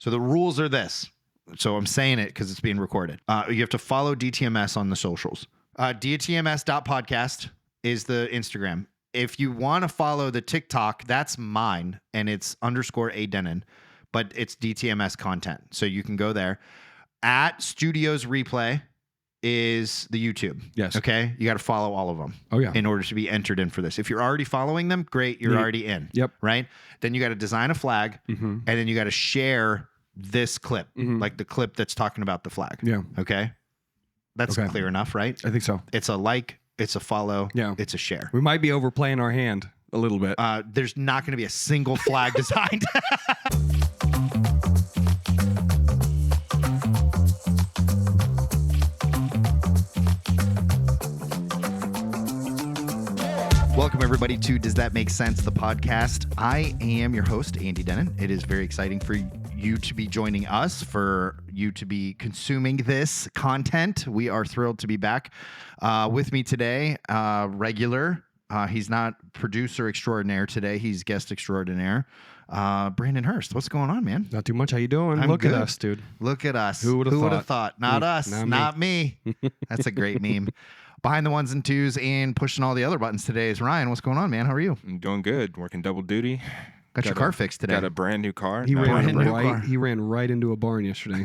So the rules are this. So I'm saying it because it's being recorded. You have to follow DTMS on the socials. DTMS.podcast is the Instagram. If you want to follow the TikTok, that's mine, and it's _A Denen, but it's DTMS content. So you can go there. At Studios Replay is the YouTube. Yes. Okay. You got to follow all of them. Oh, yeah. In order to be entered in for this. If you're already following them, great. You're already in. Yep. Right. Then you got to design a flag, and then you got to share this clip, like the clip that's talking about the flag. Yeah. Okay. That's clear enough, right? I think so. It's a like, it's a follow. Yeah. It's a share. We might be overplaying our hand a little bit. There's not going to be a single flag designed. Welcome, everybody, to Does That Make Sense, the podcast. I am your host, Andy Denen. It is very exciting for you to be joining us, for you to be consuming this content. We are thrilled to be back. With me today, regular. He's not producer extraordinaire today. He's guest extraordinaire. Brandon Hurst. What's going on, man? Not too much. How you doing? I'm Look good. at us, dude. Look at us. Who would have thought? Not us. Not me. That's a great meme. Behind the ones and twos and pushing all the other buttons today is Ryan. What's going on, man? How are you? I'm doing good. Working double duty. Got your car fixed today. Got a brand new car. He ran car. right into a barn yesterday.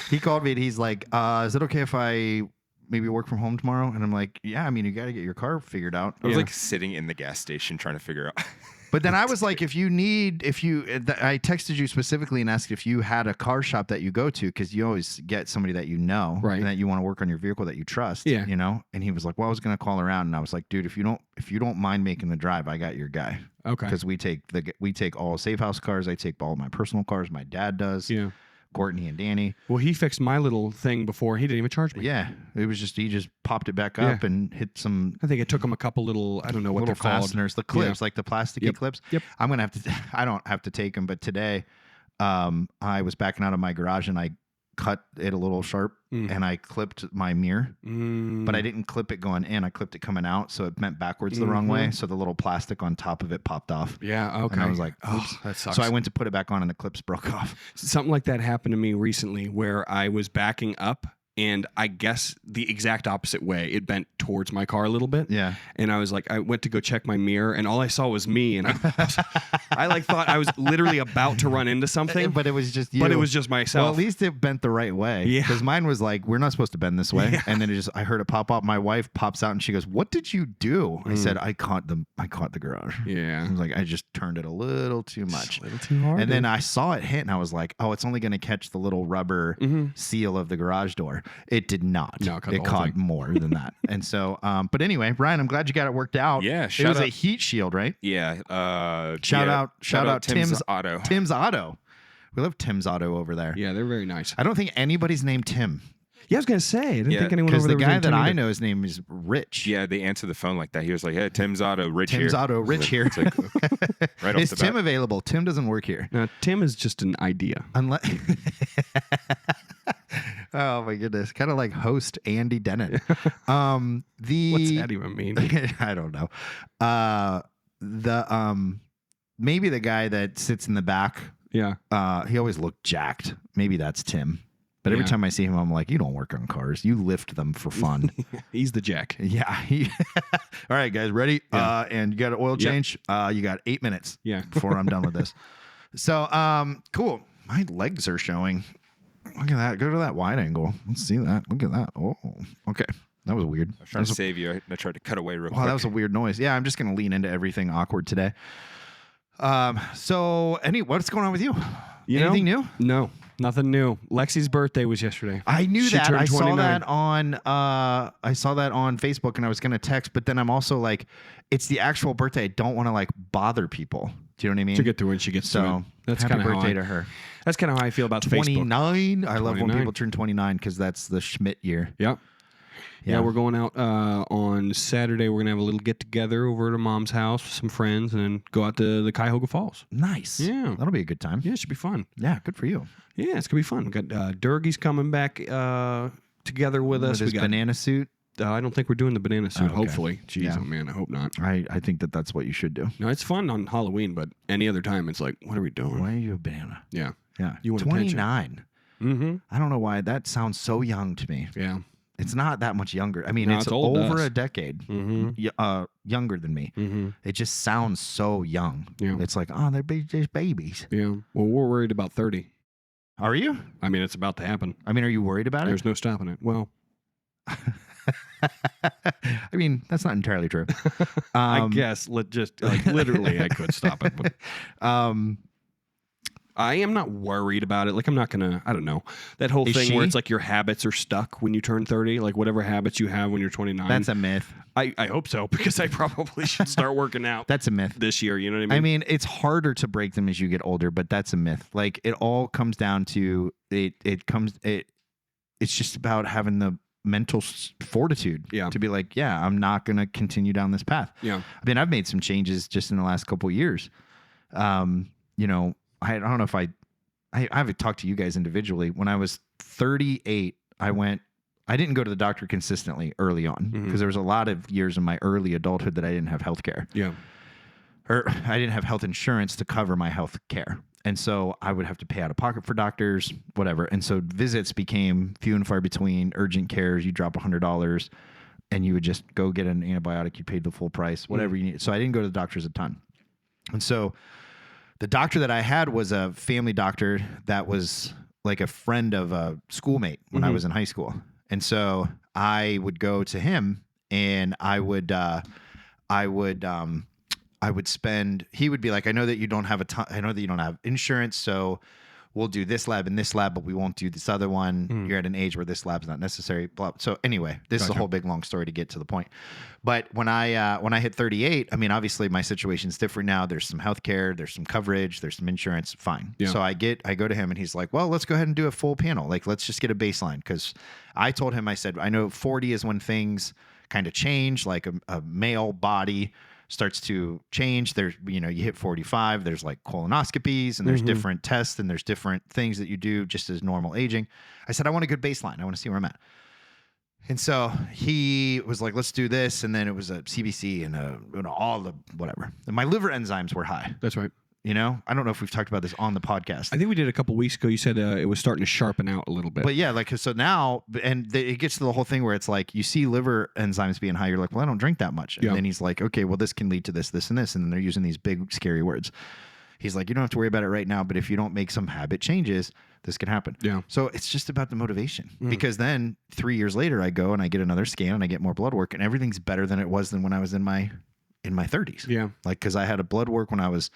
He called me and he's like, is it okay if I maybe work from home tomorrow? And I'm like, yeah, I mean, you got to get your car figured out. I was like sitting in the gas station trying to figure out. But then I was like, I texted you specifically and asked if you had a car shop that you go to, because you always get somebody that you know, right, and that you want to work on your vehicle that you trust, yeah, you know. And he was like, well, I was going to call around, and I was like, dude, if you don't mind making the drive, I got your guy. Okay. Because we take all Safe House cars. I take all my personal cars. My dad does. Yeah. Courtney and Danny. Well, he fixed my little thing before. He didn't even charge me. Yeah, it was just he just popped it back up and hit some. I think it took him a couple little, I don't know what they're called, fasteners, the clips, like the plasticky clips. Yep. I'm gonna have to. I don't have to take them, but today, I was backing out of my garage and I cut it a little sharp and I clipped my mirror, but I didn't clip it going in. I clipped it coming out, so it bent backwards the wrong way. So the little plastic on top of it popped off. Yeah. Okay. And I was like, oops, that sucks. So I went to put it back on and the clips broke off. Something like that happened to me recently where I was backing up, and I guess the exact opposite way. It bent towards my car a little bit. Yeah. And I was like, I went to go check my mirror, and all I saw was me. And I like thought I was literally about to run into something. But it was just you. But it was just myself. Well, at least it bent the right way. Yeah. Because mine was like, we're not supposed to bend this way. Yeah. And then I heard it pop up. My wife pops out and she goes, what did you do? I said, I caught the garage. Yeah. I was like, I just turned it a little too much. A little too hard. And then I saw it hit and I was like, oh, it's only going to catch the little rubber seal of the garage door. It did not. No, it caught more than that. And so, but anyway, Brian, I'm glad you got it worked out. Yeah. It was a heat shield, right? Yeah. Shout out Tim's Auto. Tim's Auto. We love Tim's Auto over there. Yeah, they're very nice. I don't think anybody's named Tim. Yeah, I was gonna say, I didn't think anyone because over the there guy was that named Tim I either. know, his name is Rich. Yeah, they answered the phone like that. He was like, "Hey, Tim's Auto, Rich here." Tim's Auto, Rich here. It's like, right off Is the Tim bat. available? Tim doesn't work here. No, Tim is just an idea. Unless. Oh my goodness! Kind of like host Andy Denen. What's that even mean? I don't know. Maybe the guy that sits in the back. Yeah. He always looked jacked. Maybe that's Tim. But every time I see him, I'm like, you don't work on cars. You lift them for fun. He's the jack. Yeah. All right, guys, ready? Yeah. And you got an oil change. You got 8 minutes. Yeah. Before I'm done with this. So, cool. My legs are showing. Look at that. Go to that wide angle. Let's see that. Look at that. Oh, okay. That was weird. I was trying to save you. I tried to cut away real quick. Wow, that was a weird noise. Yeah, I'm just going to lean into everything awkward today. So, what's going on with you? Anything new? No, nothing new. Lexi's birthday was yesterday. I knew She that. turned I saw 29. that on Facebook, and I was going to text, but then I'm also like, it's the actual birthday. I don't want to like bother people. Do you know what I mean? To get to when she gets to it. That's happy kind of birthday to her. That's kind of how I feel about 29. Facebook. I love when 29. people turn 29 because that's the Schmidt year. Yep. Yeah, we're going out on Saturday. We're going to have a little get-together over at a mom's house with some friends and then go out to the Cuyahoga Falls. Nice. Yeah. That'll be a good time. Yeah, it should be fun. Yeah, good for you. Yeah, it's going to be fun. We got Durgee's coming back together with us. With his we got banana suit. I don't think we're doing the banana suit. Okay. Hopefully, jeez, Yeah. oh man, I hope not. I think that's what you should do. No, it's fun on Halloween, but any other time, it's like, what are we doing? Why are you a banana? Yeah, Yeah. You want attention. 29. mm-hmm. I don't know why that sounds so young to me. Yeah, It's not that much younger. I mean, No, it's it's old to over us. a decade younger than me. mm-hmm. It just sounds so young. Yeah. It's like, oh, they're just babies. Yeah. Well, we're worried about 30. Are you? I mean, it's about to happen. I mean, are you worried about it? There's no stopping it. Well, I mean, that's not entirely true. I guess literally, I could stop it. But I am not worried about it. Like, I'm not gonna. I don't know that whole Is thing where she? it's like your habits are stuck when you turn 30. Like whatever habits you have when you're 29. That's a myth. I hope so, because I probably should start working out That's a myth. this year. You know what I mean? I mean, it's harder to break them as you get older, but that's a myth. Like, it all comes down to it. It's just about having the mental fortitude to be like, yeah, I'm not going to continue down this path. Yeah. I mean, I've made some changes just in the last couple of years. You know, I don't know if I haven't talked to you guys individually. When I was 38, I didn't go to the doctor consistently early on because there was a lot of years in my early adulthood that I didn't have health care. Yeah. Or I didn't have health insurance to cover my health care. And so I would have to pay out of pocket for doctors, whatever. And so visits became few and far between. Urgent cares, you drop $100 and you would just go get an antibiotic. You paid the full price, whatever you need. So I didn't go to the doctors a ton. And so the doctor that I had was a family doctor that was like a friend of a schoolmate when I was in high school. And so I would go to him and I would spend, he would be like, I know that you don't have I know that you don't have insurance, so we'll do this lab and this lab, but we won't do this other one. You're at an age where this lab's not necessary. Blah. So anyway, this is a whole big long story to get to the point. But when I hit 38, I mean, obviously my situation's different now. There's some healthcare, there's some coverage, there's some insurance. Fine. Yeah. So I go to him and he's like, well, let's go ahead and do a full panel. Like, let's just get a baseline. Because I told him, I said, I know 40 is when things kind of change, like a male body starts to change. There's, you hit 45, there's like colonoscopies and there's different tests and there's different things that you do just as normal aging. I said, I want a good baseline. I want to see where I'm at. And so he was like, let's do this. And then it was a CBC and all the whatever. And my liver enzymes were high. That's right. I don't know if we've talked about this on the podcast. I think we did a couple weeks ago. You said it was starting to sharpen out a little bit. But yeah, like, so now, and it gets to the whole thing where it's like, you see liver enzymes being high. You're like, well, I don't drink that much. And then he's like, okay, well, this can lead to this, this, and this. And then they're using these big, scary words. He's like, you don't have to worry about it right now, but if you don't make some habit changes, this can happen. Yeah. So it's just about the motivation, because then 3 years later, I go and I get another scan and I get more blood work, and everything's better than it was than when I was in my 30s. Yeah. Like, because I had a blood work when I was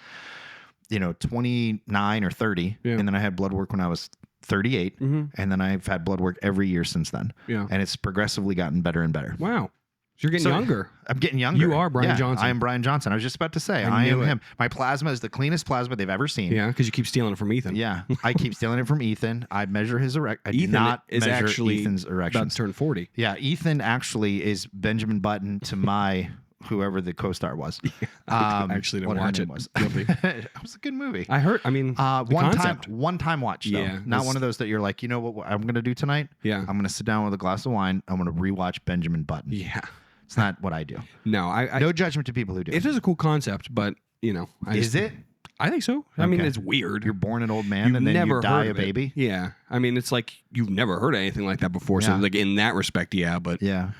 29 or 30. Yeah. And then I had blood work when I was 38. And then I've had blood work every year since then. Yeah. And it's progressively gotten better and better. Wow. So you're getting younger. I'm getting younger. You are Brian Johnson. I am Brian Johnson. I was just about to say, I I am knew it. him. My plasma is the cleanest plasma they've ever seen. Yeah, because you keep stealing it from Ethan. Yeah. I keep stealing it from Ethan. I measure his erection. I do Ethan not is measure actually Ethan's about erections. to turn 40. Yeah. Ethan actually is Benjamin Button to my whoever the co-star was. I actually didn't what her watch name it. was. Guilty. It was a good movie. I heard. I mean, the concept. one time watch though. Yeah, Not this- one of those that you're like, you know what I'm gonna do tonight? Yeah. I'm gonna sit down with a glass of wine. I'm gonna rewatch Benjamin Button. Yeah. It's not what I do. No, I No judgment to people who do. it is a cool concept, but Is it? I think so. I mean, Okay. it's weird. You're born an old man You've and then never you die heard a of it. baby. Yeah. I mean, it's like you've never heard of anything like that before. So, Yeah. like in that respect, yeah. But Yeah.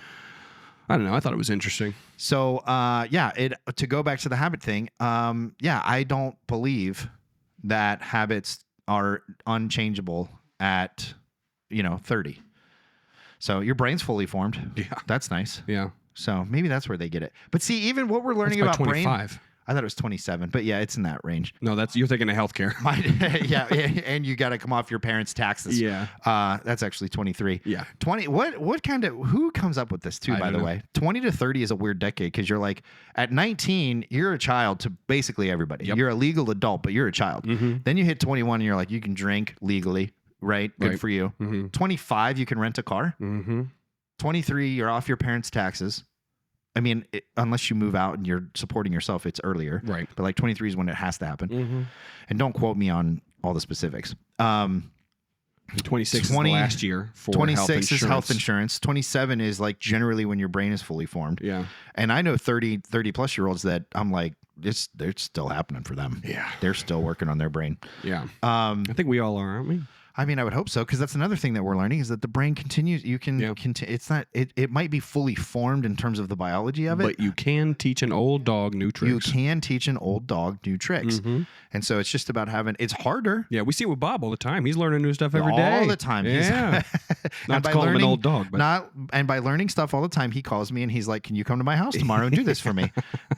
I don't know. I thought it was interesting. So, to go back to the habit thing, I don't believe that habits are unchangeable at, 30. So your brain's fully formed. Yeah. That's nice. Yeah. So maybe that's where they get it. But see, even what we're learning That's by about brain, 25. I thought it was 27, but yeah, it's in that range. No, you're thinking of healthcare. Yeah, and you got to come off your parents' taxes. Yeah. That's actually 23. Yeah. 20. Who comes up with this too? I By don't the know. way, 20 to 30 is a weird decade because you're like at 19, you're a child to basically everybody. Yep. You're a legal adult, but you're a child. Then you hit 21, and you're like you can drink legally, right? Good Right. for you. 25, you can rent a car. 23, you're off your parents' taxes. I mean, unless you move out and you're supporting yourself, it's earlier. Right. But like 23 is when it has to happen. And don't quote me on all the specifics. 26 20 is the last year for 26 is health insurance. insurance. 27 is like generally when your brain is fully formed. Yeah. And I know 30 plus year olds that I'm like, they're still happening for them. Yeah. They're still working on their brain. Yeah. I think we all are, aren't we? I mean, I would hope so, because that's another thing that we're learning is that the brain continues. You can, it's not, it might be fully formed in terms of the biology of it. But you can teach an old dog new tricks. You can teach an old dog new tricks. Mm-hmm. And so it's just about it's harder. Yeah, we see it with Bob all the time. He's learning new stuff every day. All the time. Yeah. Not to call him an old dog. But. And by learning stuff all the time, he calls me and he's like, can you come to my house tomorrow and do this for me?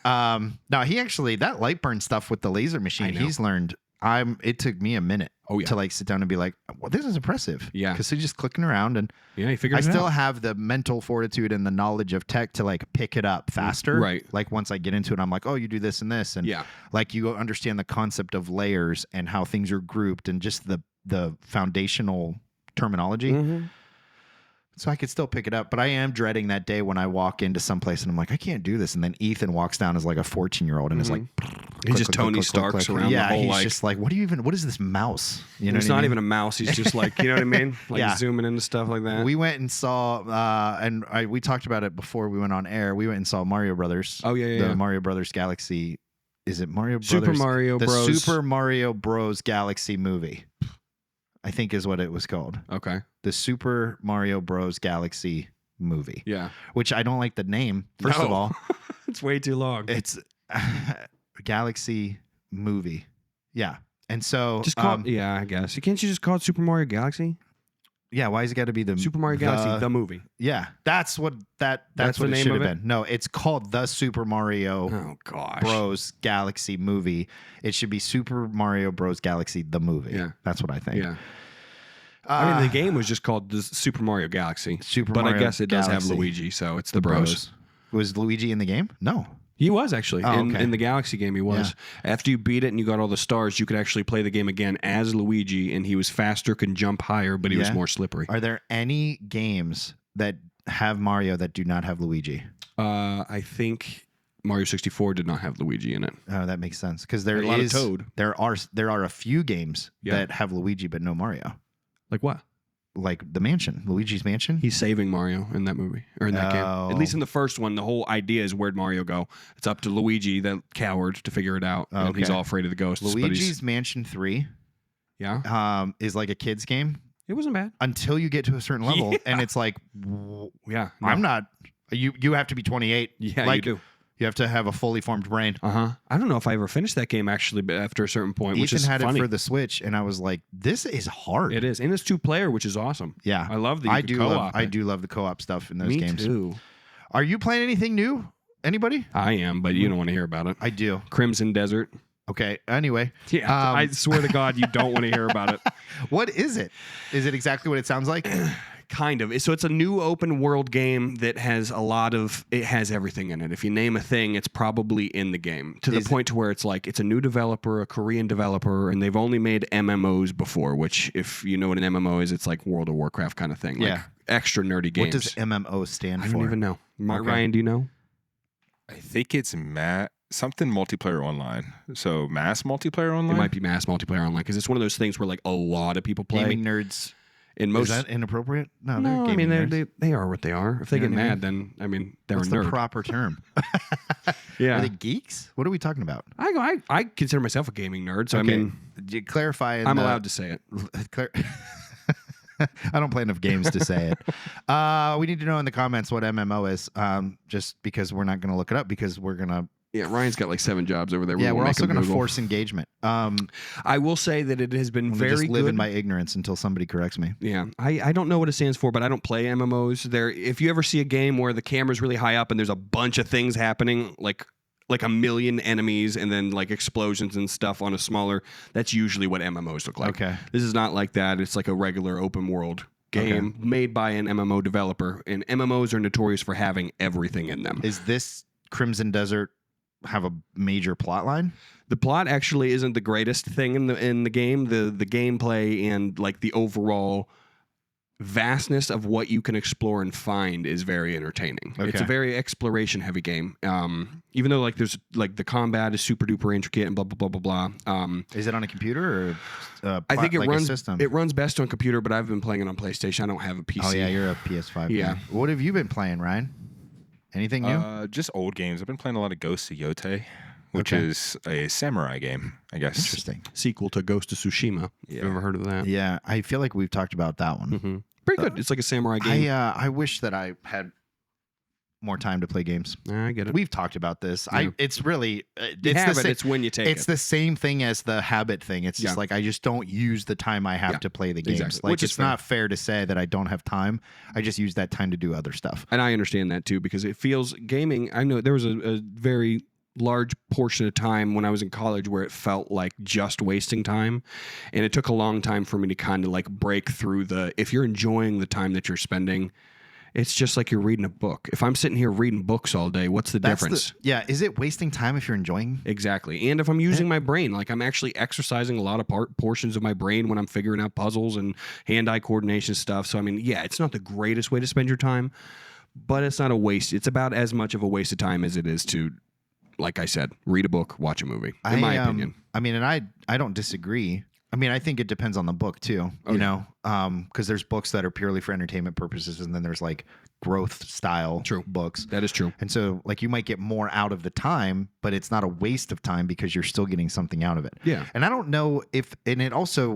Now, he actually, that light burn stuff with the laser machine, he's learned. It took me a minute to like sit down and be like, well, this is impressive. Yeah. Because he's just clicking around and he figured it out. I still have the mental fortitude and the knowledge of tech to like pick it up faster. Right. Like once I get into it, I'm like, oh, you do this and this. And like you understand the concept of layers and how things are grouped and just the foundational terminology. Mm-hmm. So I could still pick it up, but I am dreading that day when I walk into someplace and I'm like, I can't do this. And then Ethan walks down as like a 14-year-old and is like, he's just Tony Stark's around the whole, he's just like, what is this mouse? You know, it's not even a mouse. He's just like, you know what I mean? Like zooming into stuff like that. We went and saw, we talked about it before we went on air. We went and saw Mario Brothers. Oh yeah. The Mario Brothers Galaxy. Is it Mario Brothers? Super Mario Bros. The Super Mario Bros. Galaxy movie, I think is what it was called. Okay. The Super Mario Bros. Galaxy movie. Yeah. Which I don't like the name, first of all. It's way too long. It's Galaxy movie. Yeah. And so just call it, I guess. Can't you just call it Super Mario Galaxy? Yeah, why has it got to be the Super Mario Galaxy, the movie? Yeah. That's what that's what the it name should of have it? been. No, it's called the Super Mario Bros. Galaxy movie. It should be Super Mario Bros. Galaxy the movie. Yeah. That's what I think. Yeah. I mean, the game was just called the Super Mario Galaxy. But I guess it does have Luigi, so it's the Bros. Was Luigi in the game? No. He was actually. In the Galaxy game, he was. Yeah. After you beat it and you got all the stars, you could actually play the game again as Luigi, and he was faster, could jump higher, but he was more slippery. Are there any games that have Mario that do not have Luigi? I think Mario 64 did not have Luigi in it. Oh, that makes sense. Because there lot is of Toad. There are a few games that have Luigi but no Mario. Like what? Like the mansion, Luigi's Mansion. He's saving Mario in that movie or in that game. At least in the first one, the whole idea is where'd Mario go? It's up to Luigi, the coward, to figure it out. And he's all afraid of the ghosts. Luigi's Mansion 3 is like a kid's game. It wasn't bad. Until you get to a certain level and it's like, I'm not, you have to be 28. Yeah, like, you do. You have to have a fully formed brain. I don't know if I ever finished that game actually, but after a certain point, which is funny. Ethan had it for the Switch, and I was like, "This is hard." It is, and it's 2-player, which is awesome. Yeah, I love the co-op. I do love the co-op stuff in those games. Me too. Are you playing anything new? Anybody? I am, but you don't want to hear about it. I do. Crimson Desert. Okay. Anyway, I swear to God, you don't want to hear about it. What is it? Is it exactly what it sounds like? Kind of. So it's a new open world game that has it has everything in it. If you name a thing, it's probably in the game to the point to where it's like, it's a new developer, a Korean developer, and they've only made MMOs before, which if you know what an MMO is, it's like World of Warcraft kind of thing. Like extra nerdy games. What does MMO stand for? I don't even know. Ryan, do you know? I think it's something multiplayer online. So mass multiplayer online? It might be mass multiplayer online because it's one of those things where like a lot of people play. Gaming nerds. Is that inappropriate? No, I mean they are what they are. If they get mad, then I mean they're What's a nerd. the proper term? Yeah, are they geeks? What are we talking about? I consider myself a gaming nerd, so I mean, clarify. I'm allowed to say it. I don't play enough games to say it. We need to know in the comments what MMO is. Just because we're not going to look it up because we're going to. Yeah, Ryan's got like 7 jobs over there. We're also going to force engagement. I will say that it has been very just live good. in my ignorance until somebody corrects me. Yeah, I don't know what it stands for, but I don't play MMOs. If you ever see a game where the camera's really high up and there's a bunch of things happening, like a million enemies and then like explosions and stuff on a smaller, that's usually what MMOs look like. Okay. This is not like that. It's like a regular open world game made by an MMO developer, and MMOs are notorious for having everything in them. Is this Crimson Desert have a major plot line? The plot actually isn't the greatest thing in the game. The gameplay and like the overall vastness of what you can explore and find is very entertaining. Okay. It's a very exploration heavy game. Even though like there's like the combat is super duper intricate and blah blah blah blah blah. Is it on a computer or I think it like runs a system? It runs best on computer, but I've been playing it on PlayStation. I don't have a PC. Oh yeah, you're a PS5. Yeah. guy. What have you been playing, Ryan? Anything new? Just old games. I've been playing a lot of Ghosts of Yotei, which Okay. is a samurai game, I guess. Interesting. Sequel to Ghost of Tsushima. Yeah. You've ever heard of that? Yeah, I feel like we've talked about that one. Mm-hmm. Pretty good. It's like a samurai game. I wish that I had more time to play games. I get it. We've talked about this. Yeah. It's really You have it. It's when you take it's it. the same thing as the habit thing. It's just Yeah. like I just don't use the time I have Yeah, to play the games. exactly. Like Which is it's not fair to say that I don't have time. I just use that time to do other stuff. And I understand that too, because it feels gaming. I know there was a very large portion of time when I was in college where it felt like just wasting time. And it took a long time for me to kind of like break through if you're enjoying the time that you're spending, it's just like you're reading a book. If I'm sitting here reading books all day, what's the difference? Is it wasting time if you're enjoying? Exactly. And if I'm using my brain, like I'm actually exercising a lot of portions of my brain when I'm figuring out puzzles and hand-eye coordination stuff. So, I mean, yeah, it's not the greatest way to spend your time, but it's not a waste. It's about as much of a waste of time as it is to, like I said, read a book, watch a movie, in my opinion. I mean, and I don't disagree. I mean, I think it depends on the book too, you know, because there's books that are purely for entertainment purposes, and then there's like growth style books. That is true. And so, like, you might get more out of the time, but it's not a waste of time because you're still getting something out of it. Yeah. And I don't know and it also,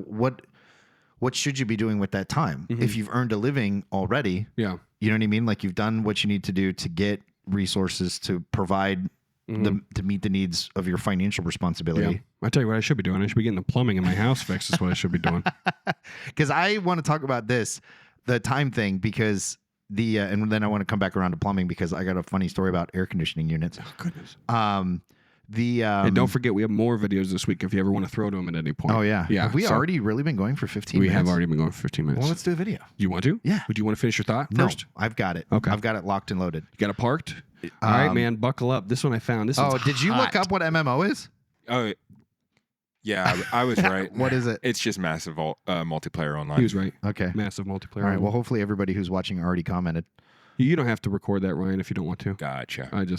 what should you be doing with that time? Mm-hmm. If you've earned a living already, Yeah. you know what I mean? Like, you've done what you need to do to get resources to provide to meet the needs of your financial responsibility. Yeah. I tell you what I should be doing. I should be getting the plumbing in my house fixed. Is what I should be doing. Because I want to talk about the time thing, because and then I want to come back around to plumbing because I got a funny story about air conditioning units. Oh, goodness. And don't forget, we have more videos this week if you ever want to throw to them at any point. Oh yeah, Yeah. Have we so already really been going for 15 we minutes? have already been going for 15 minutes. Well, let's do a video. Do you want to? Yeah. Would you want to finish your thought No, first? I've got it. Okay. I've got it locked and loaded. You got it parked? All right, man. Buckle up. This one I found. This one's Did you look hot. up what MMO is? Oh, yeah, I was right. What is it? It's just massive multiplayer online. He was right. Okay. Massive multiplayer. All right. Well, hopefully everybody who's watching already commented. You don't have to record that, Ryan, if you don't want to. Gotcha. I would All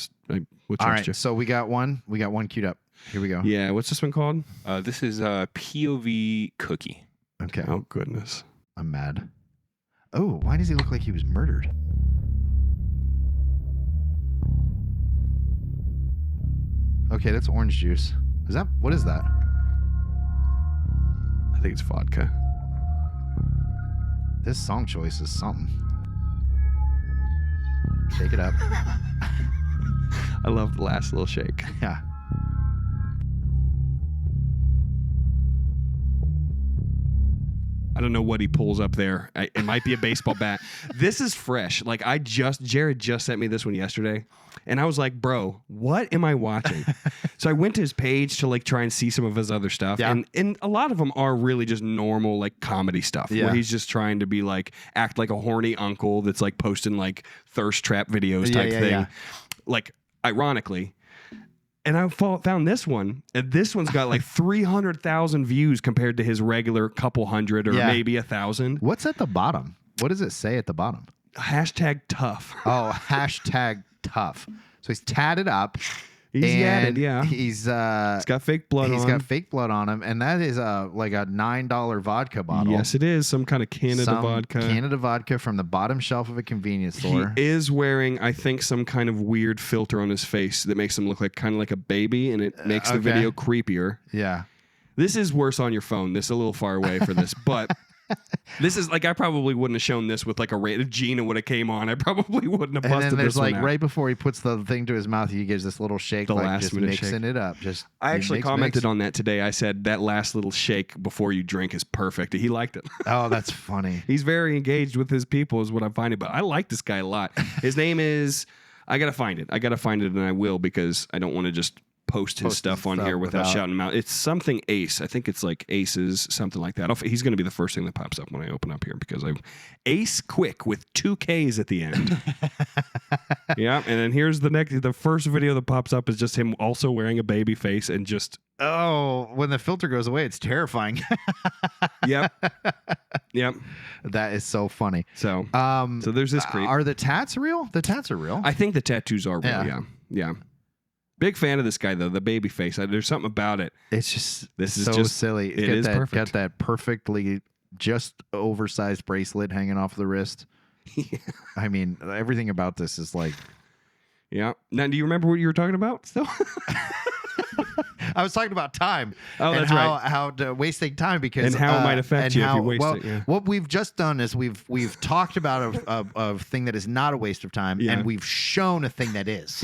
trust right. you. So we got one queued up. Here we go. Yeah. What's this one called? This is a POV cookie. Okay. Oh, goodness. I'm mad. Oh, why does he look like he was murdered? Okay, that's orange juice. What is that? I think it's vodka. This song choice is something. Shake it up. I love the last little shake. Yeah. I don't know what he pulls up there. It might be a baseball bat. This is fresh. Like Jared just sent me this one yesterday, and I was like, "Bro, what am I watching?" So I went to his page to like try and see some of his other stuff, Yeah. and a lot of them are really just normal like comedy stuff, Yeah. where he's just trying to be like act like a horny uncle that's like posting like thirst trap videos type Yeah, thing, yeah. like ironically. And I found this one, and this one's got like 300,000 views compared to his regular couple hundred or Yeah. maybe 1,000. What's at the bottom? What does it say at the bottom? Hashtag tough. Oh, hashtag tough. So he's tatted up. He's and yadded, yeah. He's got fake blood on He's him. got fake blood on him, and that is like a $9 vodka bottle. Yes, it is. Some kind of Canada vodka. Canada vodka from the bottom shelf of a convenience store. He is wearing, I think, some kind of weird filter on his face that makes him look like kind of like a baby, and it makes the okay. video creepier. Yeah. This is worse on your phone. This is a little far away for this, but this is like I probably wouldn't have shown this with like if Gina would have came on. I probably wouldn't have busted And then there's this one like out. right before he puts the thing to his mouth, he gives this little shake, The like last just minute mixing shake. it up. Just I actually commented mix. on that today. I said that last little shake before you drink is perfect. He liked it. Oh, that's funny. He's very engaged with his people is what I'm finding. But I like this guy a lot. His name is, I got to find it. And I will because I don't want to just post his stuff on here without shouting him out. It's something Ace. I think it's like Aces, something like that. He's going to be the first thing that pops up when I open up here because I Ace Quick with 2 Ks at the end. Yeah. And then here's the first video that pops up is just him also wearing a baby face and just Oh, when the filter goes away, it's terrifying. Yep. Yep. That is so funny. So there's this creep. Are the tats real? The tats are real. I think the tattoos are real. Yeah. Yeah. Big fan of this guy though. The baby face. There's something about it. It's just This is so just silly. It is perfect. Got that perfectly just oversized bracelet hanging off the wrist. Yeah. I mean, everything about this is like. Yeah. Now, do you remember what you were talking about still? I was talking about time. Oh, and that's how, right. How wasting time because And how it might affect you if you waste well, it. Yeah. What we've just done is we've talked about a thing that is not a waste of time, Yeah. and we've shown a thing that is.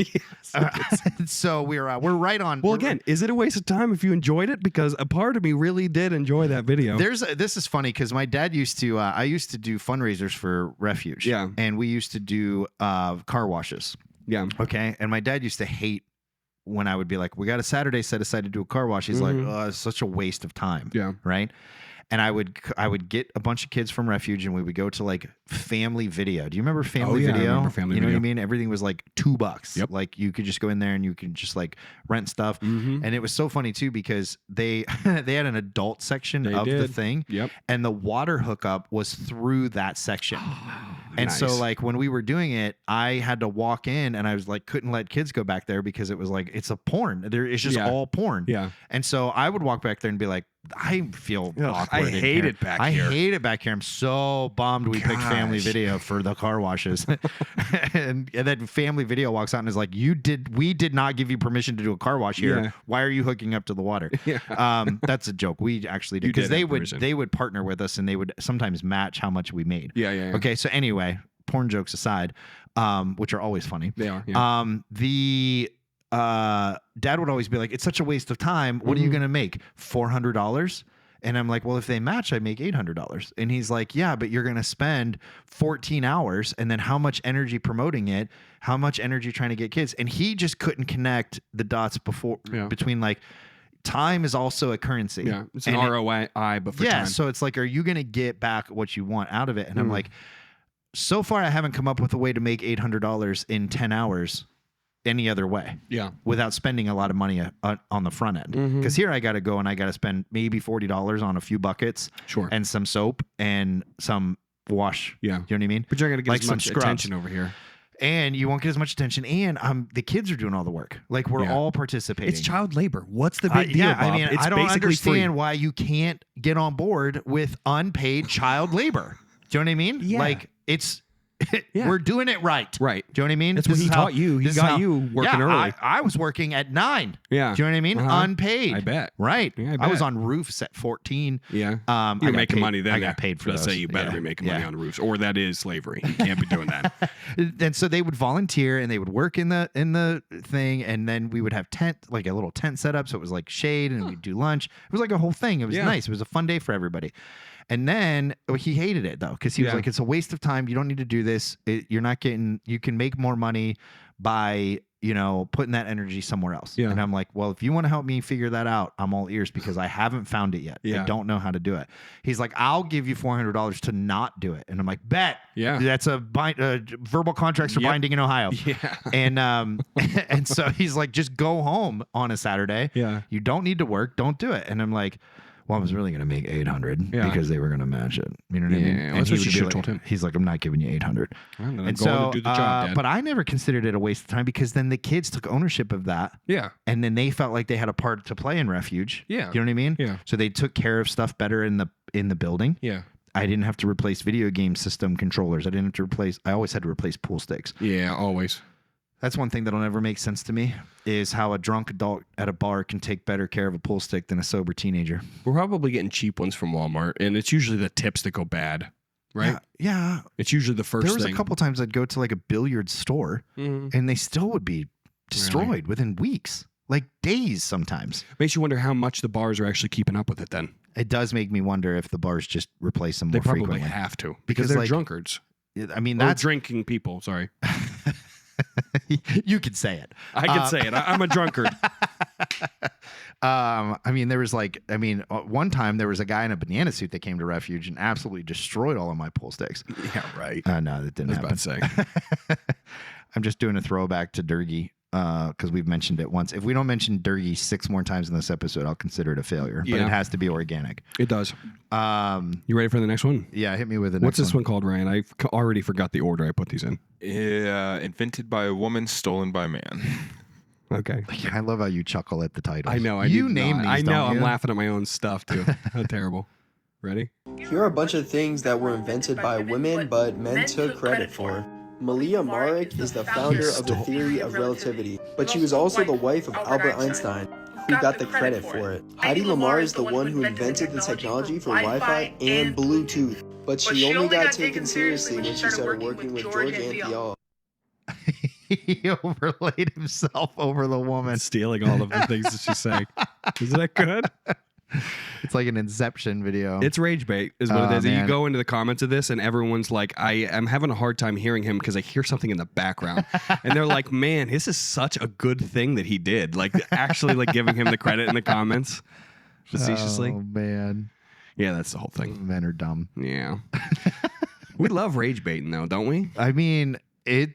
Yes. So we're right on. Well, again, is it a waste of time if you enjoyed it? Because a part of me really did enjoy that video. This is funny because my dad used to. I used to do fundraisers for Refuge. Yeah. And we used to do car washes. Yeah. Okay. And my dad used to hate when I would be like, we got a Saturday set aside to do a car wash. He's like, oh, it's such a waste of time. Yeah. Right. And I would get a bunch of kids from Refuge and we would go to like Family Video. Do you remember Family Video? I remember Family You know Video. what I mean? Everything was like $2. Yep. Like you could just go in there and you could just like rent stuff. Mm-hmm. And it was so funny too because they they had an adult section They of the did. thing. Yep. And the water hookup was through that section. And Nice. so like when we were doing it, I had to walk in and I was like, couldn't let kids go back there because it was like, it's a porn. It's just Yeah. all porn. Yeah. And so I would walk back there and be like, I feel awkward. I in hate here. it back I here. hate it back here. I'm so bummed we picked Family Gosh. Video for the car washes. and then Family Video walks out and is like, we did not give you permission to do a car wash here. Yeah. Why are you hooking up to the water? Yeah. That's a joke. We actually did You because did they have would permission. they would partner with us and they would sometimes match how much we made. Yeah. Okay, so anyway, porn jokes aside, which are always funny. They are. Yeah. The dad would always be like, "It's such a waste of time. What are you gonna make? $400?" And I'm like, "Well, if they match, I make $800." And he's like, "Yeah, but you're gonna spend 14 hours, and then how much energy promoting it? How much energy trying to get kids?" And he just couldn't connect the dots between like. Time is also a currency. Yeah. It's an And ROI, but for yeah, time. so it's like, are you going to get back what you want out of it? And I'm like, so far I haven't come up with a way to make $800 in 10 hours any other way Yeah. without spending a lot of money on the front end. Because here I got to go and I got to spend maybe $40 on a few buckets Sure. and some soap and some wash. Yeah. You know what I mean? But you're not going to get Like as some much scrubs. attention over here. And you won't get as much attention. And the kids are doing all the work. Like we're Yeah. all participating. It's child labor. What's the big deal, Yeah, Bob? I mean, It's I don't basically understand free. why you can't get on board with unpaid child labor. Do you know what I mean? Yeah. Like it's Yeah. we're doing it right. Right. Do you know what I mean? That's what This he is how- taught you. He this is got how- you working yeah, early. I was working at 9. Yeah. Do you know what I mean? Uh-huh. Unpaid. I bet. Right. Yeah, I was bet. on roofs at 14. Yeah. I You're got making paid- money then. I got paid for Let's those. say you better Yeah. be making money Yeah. on roofs, or that is slavery. You can't be doing that. And so they would volunteer and they would work in the thing, and then we would have like a little tent set up, so it was like shade, and we'd do lunch. It was like a whole thing. It was Yeah. nice. It was a fun day for everybody. And then he hated it though, because he was Yeah. like, "It's a waste of time. You don't need to do this. You're not getting. You can make more money by putting that energy somewhere else." Yeah. And I'm like, "Well, if you want to help me figure that out, I'm all ears because I haven't found it yet. Yeah. I don't know how to do it." He's like, "I'll give you $400 to not do it," and I'm like, "Bet." Yeah. That's verbal contracts are Yep. binding in Ohio. Yeah. And and so he's like, just go home on a Saturday. Yeah. You don't need to work. Don't do it. And I'm like, well, I was really gonna make 800 Yeah. because they were gonna match it. You know what I mean? Yeah, And that's he what would you be should've like- told him. He's like, I'm not giving you 800. Well, then I'm And going so, to do the job, Dad. but I never considered it a waste of time because then the kids took ownership of that. Yeah. And then they felt like they had a part to play in Refuge. Yeah. You know what I mean? Yeah. So they took care of stuff better in the building. Yeah. I didn't have to replace video game system controllers. I always had to replace pool sticks. Yeah, always. That's one thing that'll never make sense to me is how a drunk adult at a bar can take better care of a pool stick than a sober teenager. We're probably getting cheap ones from Walmart, and it's usually the tips that go bad, right? Yeah. It's usually the first There was thing. a couple times I'd go to like a billiard store Mhm. and they still would be destroyed within weeks, like days sometimes. Makes you wonder how much the bars are actually keeping up with it then. It does make me wonder if the bars just replace them They more probably frequently. have to because Because, they're like, drunkards. I mean, Or that's drinking people, sorry. you could say it. I can say it. I'm a drunkard. I mean, there was one time there was a guy in a banana suit that came to Refuge and absolutely destroyed all of my pool sticks. Yeah, right. No, that didn't I was happen. about to say. I'm just doing a throwback to Durgie because we've mentioned it once. If we don't mention Durgy 6 more times in this episode, I'll consider it a failure. But Yeah. it has to be organic. It does. You ready for the next one? Yeah, hit me with it. What's this one called, Ryan? I already forgot the order I put these in. Invented by a woman, stolen by a man. Okay. I love how you chuckle at the title. I know. You name these. I know. don't I'm you? laughing at my own stuff too. How terrible. Ready? Here are a bunch of things that were invented by women, but men took credit for. Malia Marek is the founder of the theory of relativity, but she was also the wife of Albert Einstein, who got the credit for it. Heidi Lamar is the one who invented the technology for Wi-Fi and Bluetooth, but she only got taken seriously when she started working with George Anthiol. He overlaid himself over the woman. Stealing all of the things that she's saying. Is that good? It's like an Inception video. It's rage bait is what it is. And Man. you go into the comments of this and everyone's like, I am having a hard time hearing him because I hear something in the background. And they're like, man, this is such a good thing that he did. Like actually like giving him the credit in the comments. Facetiously. Oh, man. Yeah, that's the whole thing. Men are dumb. Yeah. We love rage baiting though, don't we? I mean, it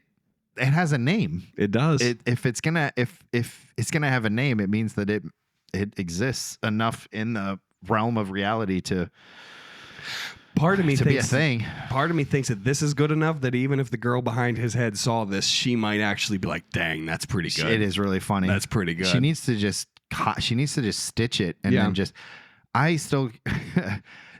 has a name. It does. If it's gonna have a name, it means that it exists enough in the realm of reality to Part of me be a thinks thing. Part of me thinks that this is good enough that even if the girl behind his head saw this, she might actually be like, "Dang, that's pretty good." It is really funny. That's pretty good. She needs to just stitch it and Yeah. then just. I still.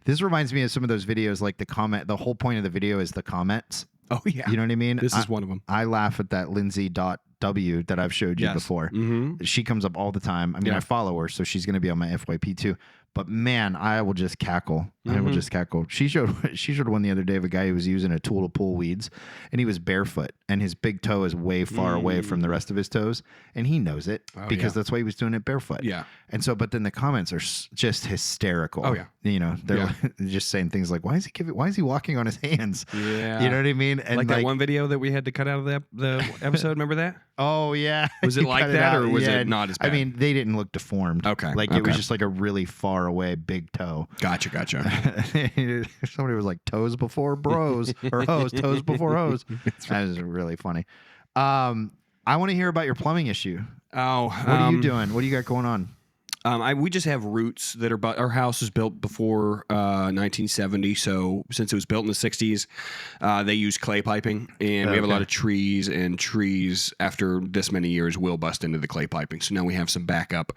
This reminds me of some of those videos, like the comment. The whole point of the video is the comments. Oh yeah. You know what I mean? This is one of them. I laugh at that Lindsay.w that I've showed you Yes. before. Mm-hmm. She comes up all the time. I mean, Yeah. I follow her, so she's going to be on my FYP too. But man, I will just cackle. I will Mhm. just cackle. She showed one the other day of a guy who was using a tool to pull weeds, and he was barefoot, and his big toe is way far away from the rest of his toes, and he knows it Oh, because yeah. that's why he was doing it barefoot. Yeah. And so, but then the comments are just hysterical. Oh, yeah. You know, they're Yeah. just saying things like, "Why is he walking on his hands?" Yeah. You know what I mean? And like that one video that we had to cut out of the episode. Remember that? Oh yeah. Was it You like cut that, out. or was Yeah. it not as bad? I mean, they didn't look deformed. Okay, Like it was okay. just like a really far away big toe. Gotcha. Somebody was like toes before bros or hose, toes before hose. That was really funny. I want to hear about your plumbing issue. Oh, What are you doing? What do you got going on? We just have roots that are. Our house was built before 1970, so since it was built in the 60s, they use clay piping, and we have a lot of trees. And trees, after this many years, will bust into the clay piping. So now we have some backup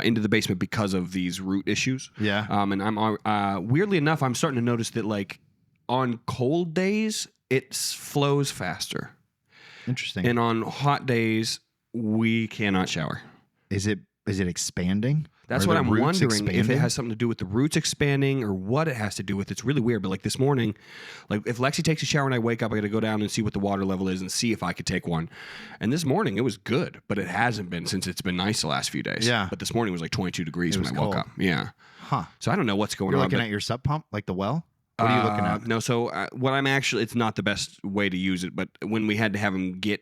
into the basement because of these root issues. Yeah. And I'm weirdly enough, I'm starting to notice that like on cold days, it flows faster, Interesting. and on hot days, we cannot shower. Is it expanding? That's Are what the I'm roots wondering, if it expanding? has something to do with the roots expanding or what it has to do with. It's really weird. But like this morning, like if Lexi takes a shower and I wake up, I got to go down and see what the water level is and see if I could take one. And this morning it was good, but it hasn't been since it's been nice the last few days. Yeah. But this morning was like 22 degrees It when was I woke cold. up. Yeah. Huh. So I don't know what's going You're on. looking but- at your sub pump, like the well? What are you looking at? No, so what I'm actually, it's not the best way to use it, but when we had to have him get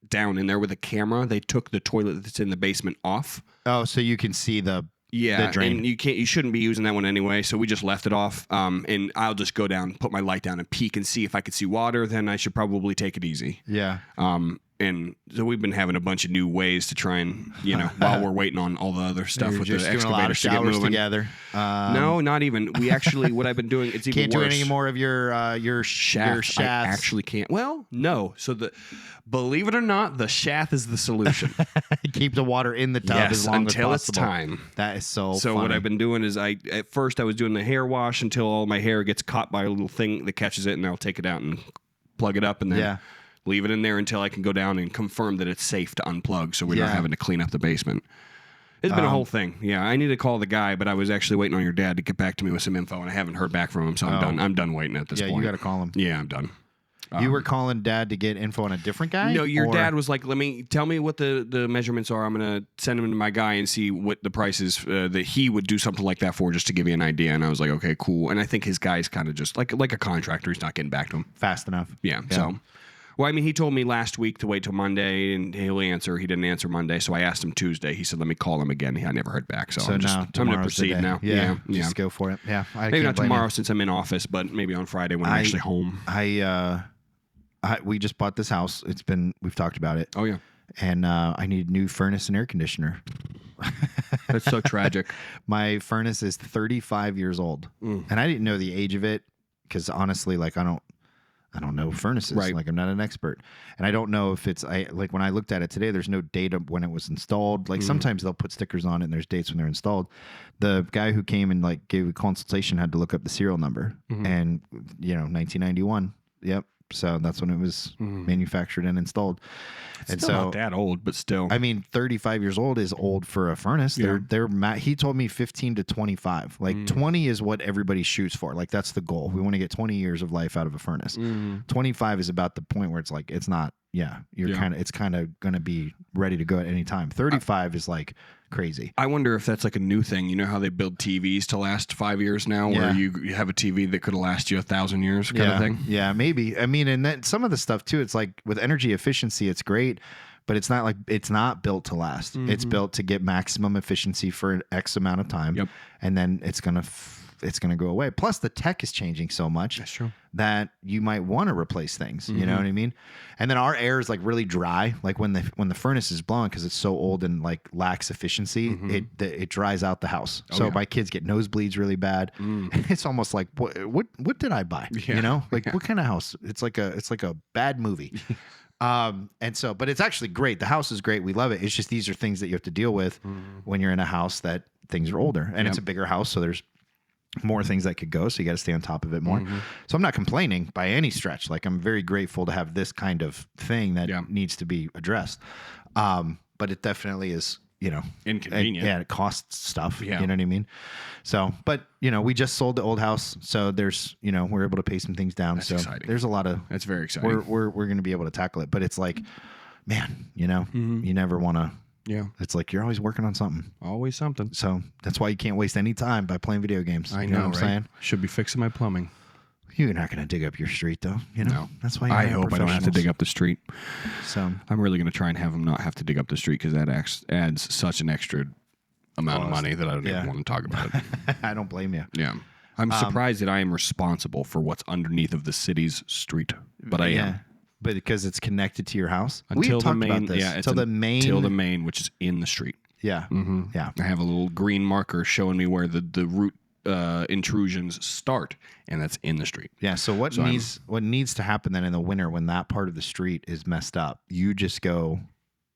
down in there with a camera, they took the toilet that's in the basement off. Oh, so you can see the Yeah, the drain. and you shouldn't be using that one anyway, so we just left it off. And I'll just go down, put my light down, and peek and see if I could see water. Then I should probably take it easy. Yeah. And so we've been having a bunch of new ways to try and while we're waiting on all the other stuff You're with the just doing a lot of excavators to get showers moving. together. No, not even. We actually, what I've been doing, it's even Can't worse. do any more of your Shaft. your I shafts. actually can't. Well, no. So believe it or not, the shaft is the solution. Keep the water in the tub Yes, as long until as it's possible. time. That is so. So what funny. I've been doing is at first I was doing the hair wash until all my hair gets caught by a little thing that catches it, and I'll take it out and plug it up, and then Yeah. leave it in there until I can go down and confirm that it's safe to unplug, so we're Yeah. not having to clean up the basement. It's been a whole thing. Yeah, I need to call the guy, but I was actually waiting on your dad to get back to me with some info, and I haven't heard back from him, so I'm done. I'm done waiting at this Yeah, point. you got to call him. Yeah, I'm done. You were calling Dad to get info on a different guy. No, your Or- dad was like, tell me what the measurements are. I'm going to send him to my guy and see what the price is that he would do something like that for, just to give you an idea. And I was like, okay, cool. And I think his guy's kind of just like a contractor. He's not getting back to him. fast enough. Yeah. So, well, I mean, he told me last week to wait till Monday and he'll answer. He didn't answer Monday. So I asked him Tuesday. He said, let me call him again. I never heard back. So, So I'm now going to tomorrow's the proceed day. now. Yeah, Yeah. just go for it. Yeah, I Maybe can't not blame tomorrow you. since I'm in office, but maybe on Friday when I'm actually home. We just bought this house. We've talked about it. Oh, yeah. and I need new furnace and air conditioner. That's so tragic. My furnace is 35 years old, and I didn't know the age of it because honestly, like I don't know furnaces. Right. Like I'm not an expert, and I don't know if it's like when I looked at it today. There's no date of when it was installed. Like sometimes they'll put stickers on it, and there's dates when they're installed. The guy who came and like gave a consultation had to look up the serial number, and 1991. Yep. So that's when it was manufactured and installed. And Still so not that old, but still. I mean, 35 years old is old for a furnace. Yeah. He told me 15 to 25. Like 20 is what everybody shoots for. Like that's the goal. We want to get 20 years of life out of a furnace. 25 is about the point where it's like it's not. Yeah, it's kind of going to be ready to go at any time. 35 is like crazy. I wonder if that's like a new thing. You know how they build TVs to last 5 years now, where you have a TV that could last you 1,000 years, kind of thing. Yeah, maybe. I mean, and then some of the stuff too. It's like with energy efficiency, it's great, but it's not built to last. It's built to get maximum efficiency for an X amount of time, and then it's gonna go away. Plus, the tech is changing so much. That's true. That you might want to replace things. You know what I mean? And then our air is like really dry. Like when the furnace is blowing because it's so old and like lacks efficiency, it dries out the house. So my kids get nosebleeds really bad. It's almost like what did I buy? Yeah. You know, like what kind of house? It's like a bad movie. And so, but it's actually great. The house is great. We love it. It's just these are things that you have to deal with when you're in a house that things are older, and it's a bigger house, so there's more things that could go, so you got to stay on top of it more. So I'm not complaining by any stretch. Like I'm very grateful to have this kind of thing that needs to be addressed. But it definitely is, inconvenient. It costs stuff. Yeah. You know what I mean? So, but we just sold the old house, so there's, we're able to pay some things down. That's so exciting. there's a lot of That's very exciting. we're going to be able to tackle it. But it's like, man, you never want to. Yeah. It's like you're always working on something. Always something. So that's why you can't waste any time by playing video games. I You know, what I'm right? saying? Should be fixing my plumbing. You're not going to dig up your street, though. No. That's why I hope I don't have to dig up the street. So I'm really going to try and have them not have to dig up the street because that adds such an extra amount of money that I don't even want to talk about it. I don't blame you. Yeah. I'm surprised that I am responsible for what's underneath of the city's street, but I am. But because it's connected to your house. Until We've the talked main, about this. yeah, it's Till the main, which is in the street. Yeah. Yeah. I have a little green marker showing me where the root intrusions start, and that's in the street. Yeah. So what needs to happen then in the winter when that part of the street is messed up? You just go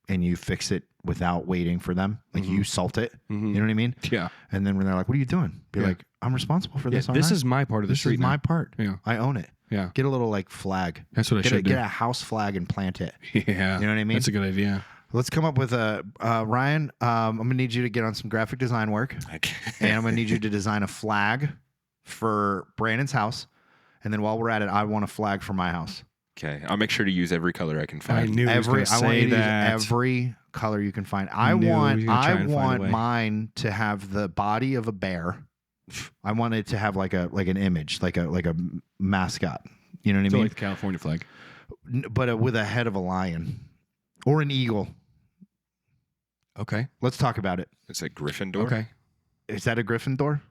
and you fix it without waiting for them. Like you salt it. You know what I mean? Yeah. And then when they're like, "What are you doing?" Be like, "I'm responsible for this. Yeah, this is my part of the street. This is my part. Yeah. I own it. Yeah. Get a little like flag. That's what I should do. Get a house flag and plant it. Yeah. You know what I mean? That's a good idea. Let's come up with a Ryan. I'm gonna need you to get on some graphic design work, and I'm gonna need you to design a flag for Brandon's house. And then while we're at it, I want a flag for my house. Okay, I'll make sure to use every color I can find. I knew he was going to say that. Every color you can find. I want mine to have the body of a bear. I want it to have like an image, like a mascot. You know what I mean? Like the California flag, but with a head of a lion or an eagle. Okay, let's talk about it. It's a Gryffindor. Okay, is that a Gryffindor?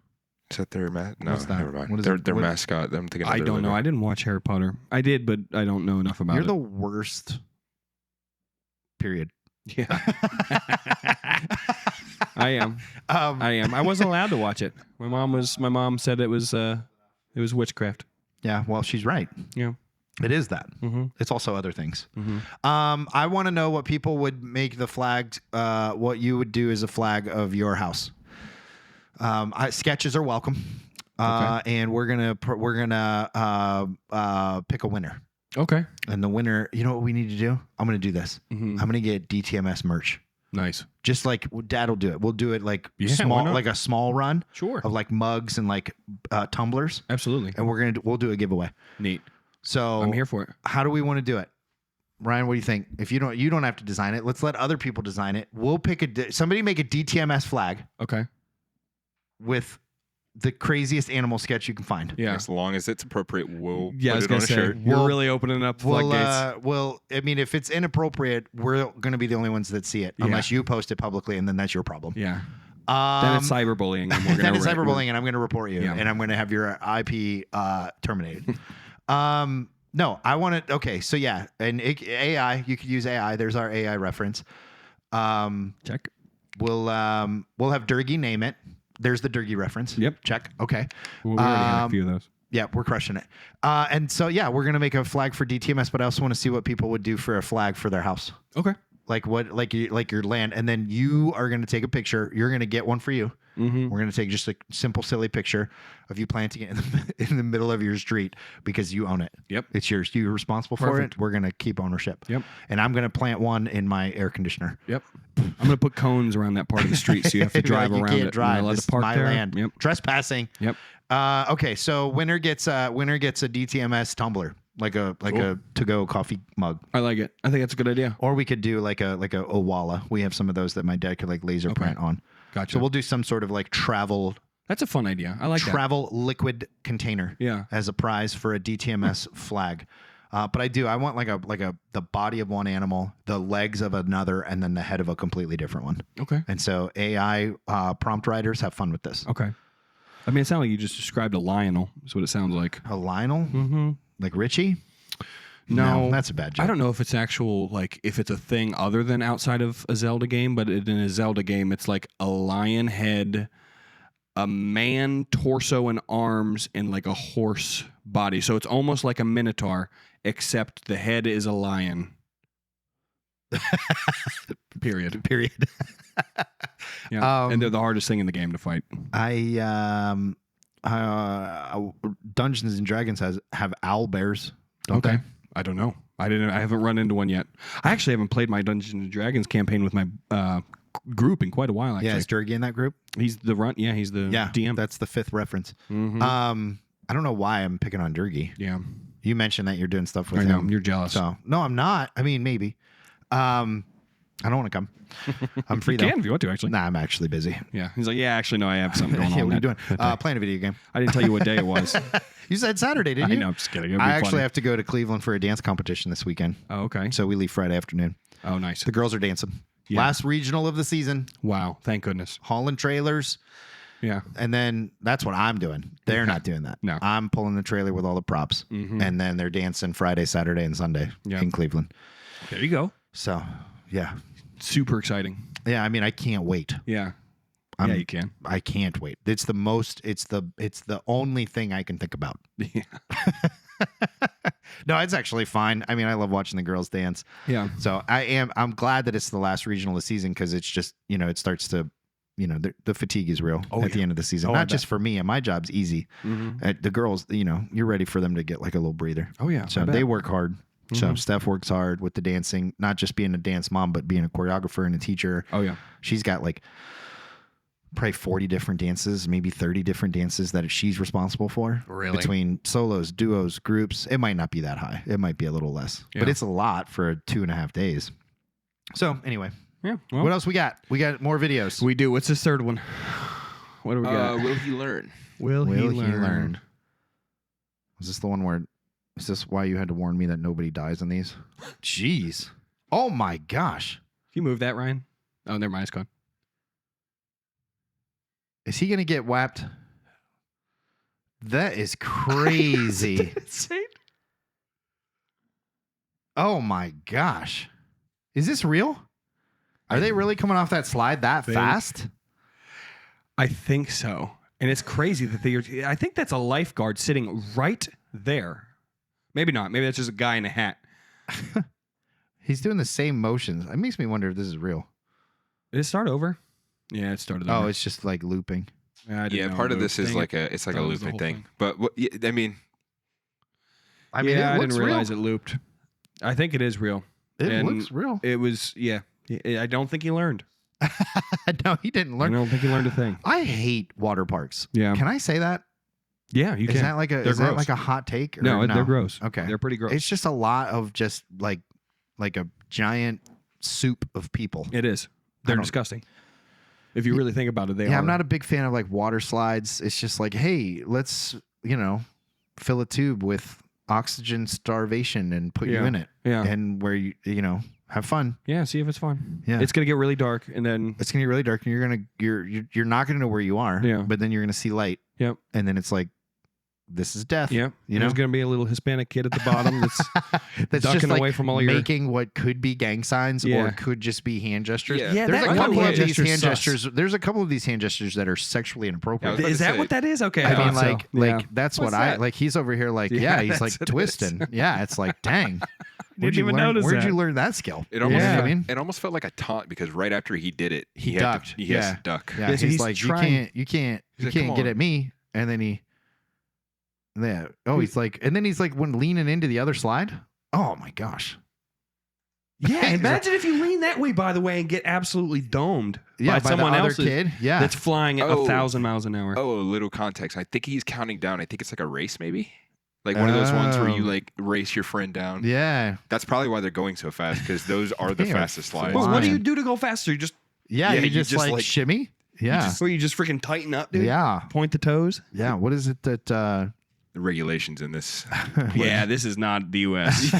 Is that their No, never mind. What is their mascot. I'm thinking. I don't know. I didn't watch Harry Potter. I did, but I don't know enough about it. You're the worst. Period. Yeah. I am. I am. I wasn't allowed to watch it. My mom said it was witchcraft. Yeah. Well, she's right. Yeah. It is that. Mm-hmm. It's also other things. Mm-hmm. I want to know what people would make the flag. What you would do as a flag of your house. Sketches are welcome. And we're gonna pick a winner. Okay. And the winner, you know what we need to do? I'm gonna do this. Mm-hmm. I'm gonna get DTMS merch. Nice. Just like Dad will do it. We'll do it like why small, not? like a small run. Sure. Of like mugs and like tumblers. Absolutely. And we'll do a giveaway. Neat. So I'm here for it. How do we want to do it? Ryan, what do you think? If you don't have to design it. Let's let other people design it. We'll pick somebody make a DTMS flag. Okay. With the craziest animal sketch you can find. Yeah. As long as it's appropriate, we'll I was put it on a say, shirt. We're really opening up floodgates. Well, I mean, if it's inappropriate, we're going to be the only ones that see it, unless you post it publicly, and then that's your problem. Yeah. Then it's cyberbullying. And we're then it's cyberbullying, and I'm going to report you, and I'm going to have your IP terminated. No, I want to. Okay, so yeah, and AI. You could use AI. There's our AI reference. Check. We'll have Durgy name it. There's the Durgy reference. Yep. Check. Okay. Well, we already had a few of those. Yeah, we're crushing it. And so yeah, we're gonna make a flag for DTMS, but I also want to see what people would do for a flag for their house. Okay. Like your land, and then you are gonna take a picture. You're gonna get one for you. Mm-hmm. We're gonna take just a simple, silly picture of you planting it in the middle of your street because you own it. Yep. It's yours. You're responsible for Perfect. it. We're gonna keep ownership. Yep. And I'm gonna plant one in my air conditioner. Yep. I'm gonna put cones around that part of the street so you have to drive You around can't it. drive. You're not allowed This to park is my there. land. Yep. Trespassing. Yep. Okay, so winner gets a DTMS tumbler, like a to-go coffee mug. I like it. I think that's a good idea. Or we could do like a Owala. We have some of those that my dad could like laser print on. Gotcha. So we'll do some sort of like travel That's a fun idea. I like that. liquid container. Yeah. As a prize for a DTMS flag. But I want the body of one animal, the legs of another, and then the head of a completely different one. Okay. And so AI prompt writers have fun with this. Okay. I mean, it sounded like you just described a Lionel. Is what it sounds like. A Lionel? Mm-hmm. Like Richie? No, that's a bad joke. I don't know if it's actual, like, if it's a thing other than outside of a Zelda game, but in a Zelda game, it's like a lion head, a man torso and arms, and like a horse body. So it's almost like a minotaur, except the head is a lion. Period. Yeah. And they're the hardest thing in the game to fight. Dungeons and Dragons have owl bears. Don't Okay. they? I don't know. I haven't run into one yet. I actually haven't played my Dungeons and Dragons campaign with my group in quite a while. Actually, Yeah, is Durgy in that group? he's the run. Yeah, he's the DM. That's the fifth reference. Mhm. I don't know why I'm picking on Durgy. Yeah, You mentioned that you're doing stuff with I know. him. You're jealous. So no, I'm not. I mean, maybe. I don't want to come. I'm free You though. can if you want to. Actually, Nah, I'm actually busy. yeah. He's like, yeah. Actually, no. I have something going Yeah, on. what are you that doing? day." Playing a video game. I didn't tell you what day it was. You said Saturday, didn't I you? know. I'm just kidding. It'd be I actually funny. have to go to Cleveland for a dance competition this weekend. Oh, okay. So we leave Friday afternoon. Oh, nice. The girls are dancing. Yeah. Last regional of the season, Wow. Thank goodness. hauling trailers. Yeah. And then that's what I'm doing. They're Okay. not doing that. No. I'm pulling the trailer with all the props. Mhm. And then they're dancing Friday, Saturday, and Sunday Yeah. in Cleveland. There you go. So, yeah. Super exciting. Yeah, I mean, I can't wait. Yeah. I'm- Yeah, you can. I can't wait. It's the only thing I can think about. Yeah. No, it's actually fine. I mean, I love watching the girls dance. Yeah. So I'm glad that it's the last regional of the season because it's just, it starts to, the fatigue is real Oh, at the yeah. end of the season. Oh, I Not just for me, and my job's easy. Mm-hmm. The girls, you're ready for them to get like a little breather. Oh yeah. So I bet. they work hard. So Mhm. Steph works hard with the dancing, not just being a dance mom, but being a choreographer and a teacher. Oh yeah. She's got like probably 40 different dances, maybe 30 different dances that she's responsible for. Really? Between solos, duos, groups. It might not be that high. It might be a little less, but Yeah. it's a lot for 2.5 days. So anyway, Yeah. Well, what else we got? We got more videos. we do. What's this third one? What do we got? Will he learn? Will he learn? Was this the one where, is this why you had to warn me that nobody dies in these? Jeez. Oh my gosh. Can you move that, Ryan? Oh, never mind. It's gone. Is he going to get whapped? That is crazy. Insane. Oh my gosh. Is this real? Are they really coming off that slide that fast? I think so. And it's crazy that I think that's a lifeguard sitting right there. Maybe not. Maybe that's just a guy in a hat. He's doing the same motions. It makes me wonder if this is real. Did it start over? Yeah, it started Oh, over. it's just like looping. I didn't Yeah, know part of it this moved. is Dang like it. it's like Thought a it was the looping whole thing. But I mean, I mean, yeah, it I looks didn't realize real. it looped. I think it is real. It And looks real. It was, yeah. I don't think he learned. No, he didn't I learn. don't think he learned a thing. I hate water parks. Yeah. Can I say that? Yeah, you Is can. that like a They're is that gross. like a hot take? Or No, they're gross. Okay. They're pretty gross. It's just a lot of just like a giant soup of people. It is. They're don't- disgusting. If you really think about it, they Yeah, are. I'm not a big fan of like water slides. It's just like, hey, let's, fill a tube with oxygen starvation and put you Yeah. in it. Yeah. And where have fun. Yeah, see if it's fun. Yeah. It's gonna get really dark, and then It's gonna get really dark and you're not gonna know where you are. Yeah. But then you're gonna see light. Yep. And then it's like this is death. Yeah, You know, there's going to be a little Hispanic kid at the bottom that's that's ducking just like away from all your making what could be gang signs or Yeah. could just be hand gestures. Yeah. There's that a couple hand of these gesture's hand sus. gestures. There's a couple of these hand gestures that are sexually inappropriate. Yeah, Is that what that is? Okay, I mean, thought so. like that's What's what I that? like. He's over here, like, Yeah, he's like that's what it twisting. Yeah, it's like, dang. Didn't even notice Where'd that. you learn that skill? It almost, You know what I Yeah. mean? it almost felt like a taunt because right after he did it, He had ducked. To, he has Yeah. to duck. Yeah, Yeah, so he's he's like, trying- you can't He's like, "Come get on." at me. And then he's like, when leaning into the other slide. Oh my gosh. Yeah, imagine if you lean that way, by the way, and get absolutely domed Yeah, by someone the other else kid. Yeah, that's flying at Oh. 1,000 miles an hour. Oh, a little context. I think he's counting down. I think it's like a race, maybe. Like one of those ones where you Oh. like race your friend down. yeah, That's probably why they're going so fast because those are the They are fastest slides. Well, what do you flying. do to go faster? You just yeah. Yeah, you you just just, like like- shimmy. Yeah, or you just freaking tighten up, dude. yeah, Point the toes. yeah. What is it that? The regulations in this. Yeah, this is not the U.S.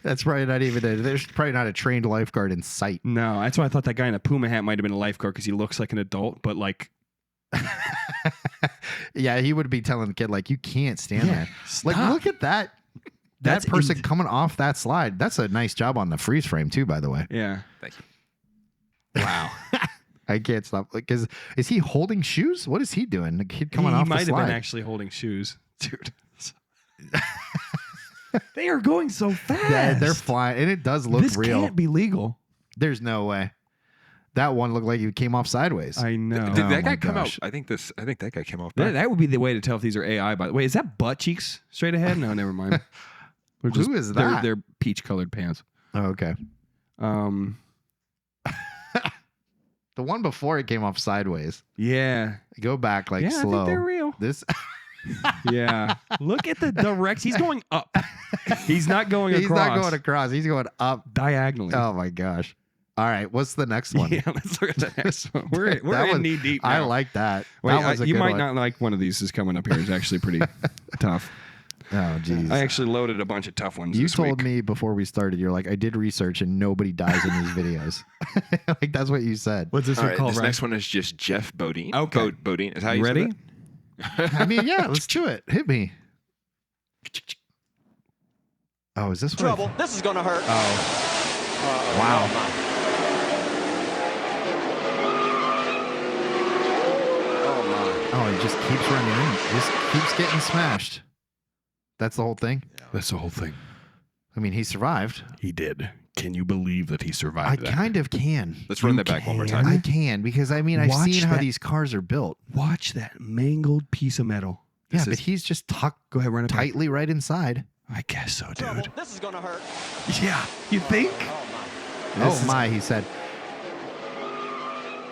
That's probably not even. There's probably not a trained lifeguard in sight. No, that's why I thought that guy in a Puma hat might have been a lifeguard because he looks like an adult, but like, Yeah, he would be telling the kid like, you can't stand Yeah, there. Like, stop. look at that. That's That person in- coming off that slide. That's a nice job on the freeze frame too, by the way. yeah. Thank you. Wow. I can't stop. Like, is he holding shoes? What is he doing? The kid coming he off might the have slide. been actually holding shoes, dude. They are going so fast. Yeah, they're flying, and it does look this real. can't be legal. There's no way. That one looked like he came off sideways. I know. Did Oh that my guy come gosh. out? I think that guy came off. That, Back. that would be the way to tell if these are AI. By the way, is that butt cheeks straight ahead? No, never mind. They're Who is that? They're peach colored pants. Oh, okay. The one before it came off sideways. Yeah. Go back like yeah, slow. I think they're real. This Yeah. Look at the direct. He's going up. He's not going he's across. not going across. He's going up. diagonally. Oh my gosh. All right, what's the next one? Yeah, let's look at the next one. We're That in was- knee deep. I now. like that. Wait, That was a you good might one. not like one of these is coming up here. It's actually pretty tough. Oh geez. I actually loaded a bunch of tough ones. You this told week. me before we started, you're like, I did research and nobody dies in these videos. Like that's what you said. What's this All one right, called? this Ryan? next one is just Jeff Bodine. Okay. Bodine is how you Ready? say that? I mean, yeah, let's do it. Hit me. Oh, is this one? Trouble. This is gonna hurt. Oh, wow. Oh, he just keeps running in. Just keeps getting smashed. That's the whole thing. That's the whole thing. I mean, he survived. He did. Can you believe that he I survived that? kind of can. Let's run that back one more can. time. I can because I mean I've Watch seen how that. these cars are built. Watch that mangled piece of metal. Yeah, This but is- he's just tucked Go ahead, run it back. tightly right inside. I guess so, Trouble. dude. This is gonna hurt. Yeah, you think? Oh my, he said.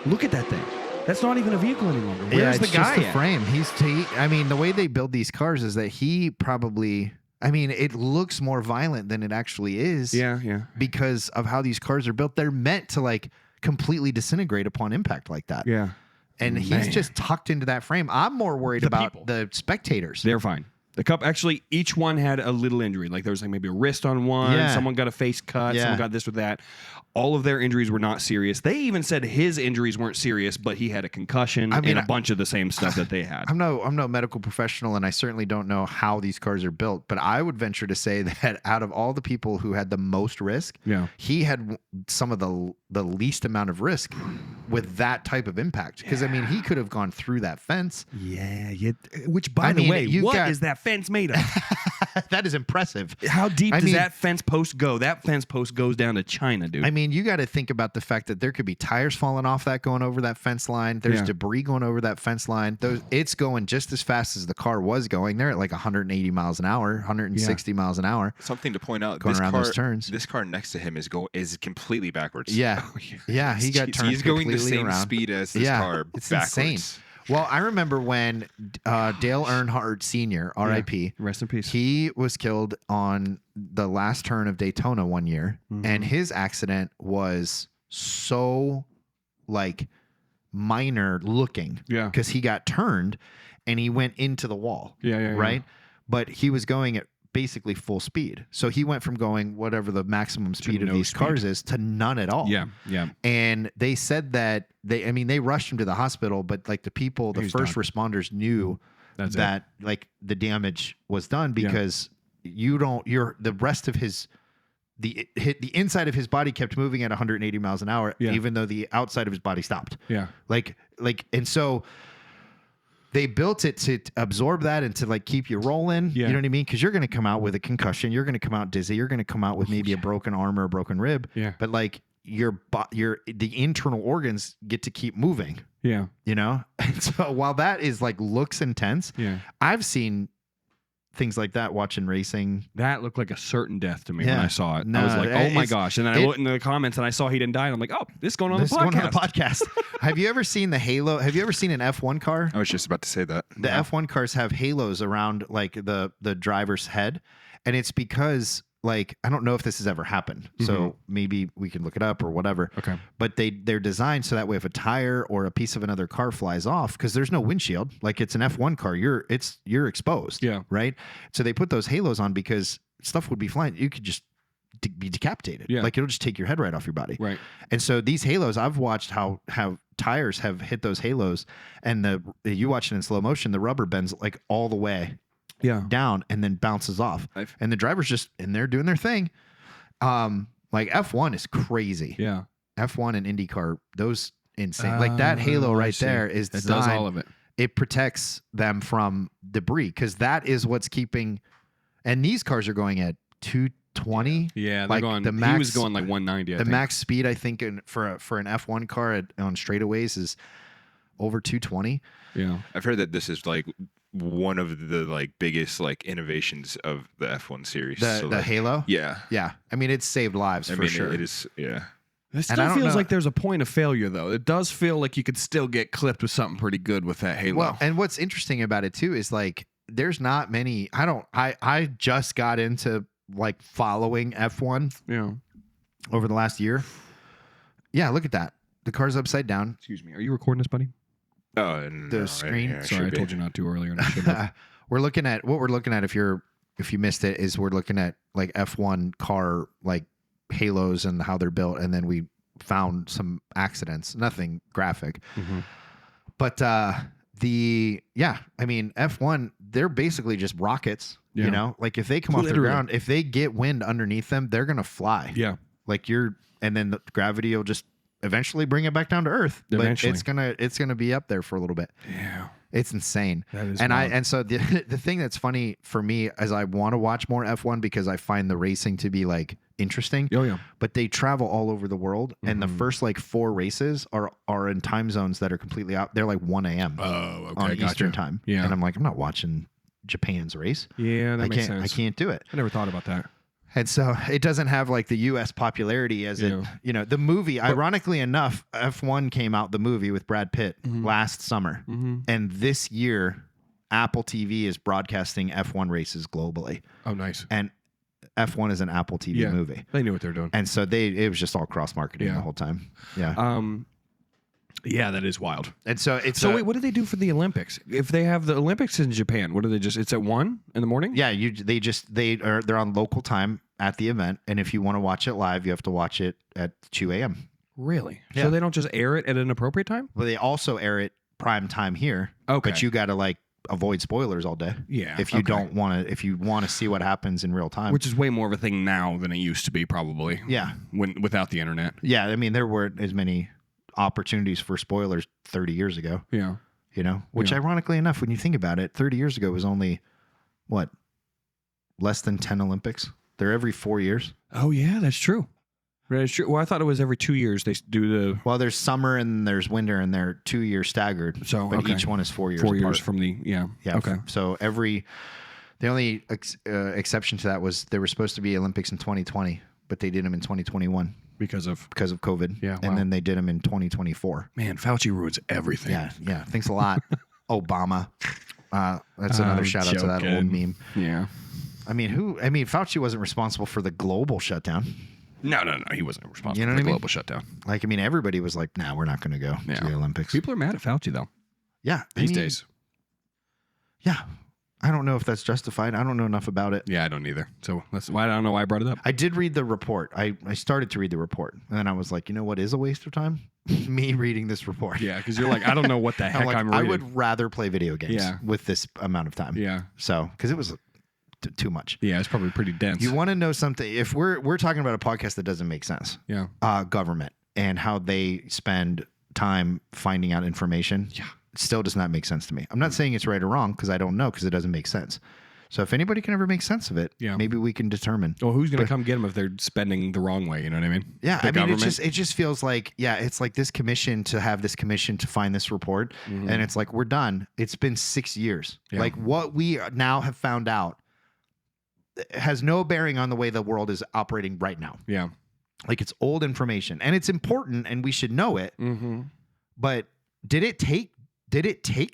Look at that thing. That's not even a vehicle any longer. Where's Yeah, the it's guy just the at? frame. I mean, the way they build these cars is that he probably. I mean, it looks more violent than it actually is. Yeah, yeah. Because of how these cars are built, they're meant to like completely disintegrate upon impact like that. Yeah. And he's Man. just tucked into that frame. I'm more worried The about people. the spectators. They're fine. The cup actually, each one had a little injury. Like there was like maybe a wrist on one. Yeah. Someone got a face cut. Yeah. Someone got this or that. All of their injuries were not serious. They even said his injuries weren't serious, but he had a concussion I mean, and a bunch of the same stuff that they had. I'm no medical professional, and I certainly don't know how these cars are built. But I would venture to say that out of all the people who had the most risk, Yeah. he had some of the least amount of risk with that type of impact. Because I mean, he could have gone through that fence. Yeah. Which, by I the mean, way, you what got- is that fence made of? That is impressive. How deep I does mean- that fence post go? That fence post goes down to China, dude. I mean, you got to think about the fact that there could be tires falling off that going over that fence line. There's Yeah. debris going over that fence line. It's going just as fast as the car was going. They're at like 180 miles an hour, 160 miles an hour. Something to point out: Going this around car, those turns. This car next to him is completely backwards. Yeah, yeah, he got turned He's going the completely same around. speed as this Yeah, car it's backwards. insane. Well, I remember when Dale Earnhardt Sr., R.I.P., Rest in peace. he was killed on the last turn of Daytona one year, and his accident was so like minor looking Yeah. because he got turned and he went into the wall. Yeah, yeah, yeah. Right. But he was going at basically full speed. So he went from going whatever the maximum speed of no these speed. cars is to none at all. Yeah. And they said that they rushed him to the hospital, but like the He's first done. responders knew That's that like the damage was done because the rest of the inside of his body kept moving at 180 miles an hour, even though the outside of his body stopped. Yeah. And so they built it to absorb that and to like keep you rolling. Yeah. You know what I mean? Because you're going to come out with a concussion. You're going to come out dizzy. You're going to come out with maybe a broken arm or a broken rib. Yeah. But like the internal organs get to keep moving. Yeah. You know? And so while that is like looks intense, Yeah. I've seen things like that watching racing. That looked like a certain death to me when Yeah. I saw it. No, I was like, oh my it's- gosh. And then I looked into the comments and I saw he didn't die. And I'm like, oh, this is going on the podcast. Going on the podcast. Have you ever seen the halo? Have you ever seen an F1 car? I was just about to say that. The F1 cars have halos around like the driver's head, and it's because like I don't know if this has ever happened, so maybe we can look it up or whatever. Okay. But they're designed so that way if a tire or a piece of another car flies off, because there's no windshield, like it's an F1 car, you're exposed. Yeah. Right. So they put those halos on because stuff would be flying. You could just be decapitated. Yeah. Like it'll just take your head right off your body. Right. And so these halos, I've watched how tires have hit those halos, and you watch it in slow motion, the rubber bends like all the way Yeah. down and then bounces off. I've- And the driver's just in there doing their thing. Like F1 is crazy. Yeah. F1 and IndyCar, those insane. Like that halo I right see. there is It does designed. all of it. It protects them from debris because that is what's keeping. And these cars are going at 220. Yeah. They're Like going, the he max- was going like 190. I The think. max speed, I think, for an F1 car on straightaways is over 220. Yeah. I've heard that this is like one of the like biggest like innovations of the F1 series. The So, like, Halo. yeah. Yeah. I mean, it's saved lives I for mean, sure. it is. Yeah. It I still don't feels know- like there's a point of failure, though. It does feel like you could still get clipped with something pretty good with that Halo. Well, and what's interesting about it too is like there's not many. I just got into like following F1 yeah. over the last year. Yeah, look at that. The car's upside down. Excuse me. Are you recording this, buddy? Oh, The screen? Yeah, Sorry, I told you not to earlier. And I should have. We're looking at if you missed it is we're looking at like F1 car like halos and how they're built, and then we found some accidents. Nothing graphic. Mhm. But I mean, F1, they're basically just rockets, Yeah. you know? Like if they come off the Literally. ground, if they get wind underneath them, they're going to fly. Yeah. Like and then the gravity will just eventually bring it back down to earth. Eventually. But it's going to be up there for a little bit. Yeah. It's insane. That is And wild. so the thing that's funny for me is I want to watch more F1 because I find the racing to be like interesting. Oh, yeah. But they travel all over the world, and the Mhm. first like 4 races are in time zones that are completely out. They're like 1 a.m. Oh, okay. on Gotcha. Eastern time. Yeah. And I'm like, I'm not watching Japan's race. Yeah, that I makes can't. sense. I can't do it. I never thought about that. And so it doesn't have like the U.S. popularity as it. Yeah. You know, the movie. Ironically enough, F1 came out the movie with Brad Pitt Mhm. last summer, Mm-hmm. and this year, Apple TV is broadcasting F1 races globally, Oh, nice. and F1 is an Apple TV Yeah. movie. They knew what they're doing. And so it was just all cross marketing Yeah. the whole time. Yeah. Yeah, that is wild. And so it's So wait, what do they do for the Olympics? If they have the Olympics in Japan, what do they just? It's at 1 in the morning. yeah, they're on local time at the event, and if you want to watch it live, you have to watch it at 2 a.m. Really? Yeah. So they don't just air it at an appropriate time? But they also air it prime time here. Okay. But you got to like avoid spoilers all day. Yeah. If you okay. don't want to, if you want to see what happens in real time. Which is way more of a thing now than it used to be, probably. Yeah. Without the internet. Yeah. I mean, there weren't as many opportunities for spoilers 30 years ago, Yeah. you know, which Yeah. ironically enough, when you think about it, 30 years ago was only what? Less than 10 Olympics. They're every 4 years. Oh yeah, that's true. That is true. Well, I thought it was every 2 years they do the Well, there's summer and there's winter, and they're 2 years staggered. So, but okay. each one is 4 years. 4 years apart. from the Yeah. Okay. So the only exception to that was there were supposed to be Olympics in 2020, but they did them in 2021 Because of because of COVID. Yeah, wow. And then they did them in 2024. man, Fauci ruins everything. Yeah. Yeah. Thanks a lot, Obama. That's another I'm shout out to that old joking. meme. Yeah. I mean, Fauci wasn't responsible for the global shutdown. No, he wasn't responsible You know for what the I mean? global shutdown. Like, I mean, everybody was like, "Nah, we're not going to go to Yeah. the Olympics." People are mad at Fauci though Yeah, these days. Yeah, I don't know if that's justified. I don't know enough about it. Yeah, I don't either. So that's why I don't know why I brought it up. I did read the report. I started to read the report, and then I was like, you know what is a waste of time? Me reading this report. Yeah, because you're like, I don't know what the heck I'm I reading. would rather play video games with this amount of time. Yeah. So, because it was too much. Yeah, it's probably pretty dense. You want to know something? If we're talking about a podcast that doesn't make sense. Yeah. Government and how they spend time finding out information. Yeah. It still does not make sense to me. I'm not saying it's right or wrong because I don't know because it doesn't make sense. So if anybody can ever make sense of it, maybe we can determine. Well, who's going to come get them if they're spending the wrong way? You know what I mean? Yeah, I mean, it just feels like, it's like this commission to find this report, and it's like, we're done. It's been 6 years. Yeah. Like what we now have found out has no bearing on the way the world is operating right now. Yeah. Like it's old information, and it's important, and we should know it. Mm-hmm. But did it take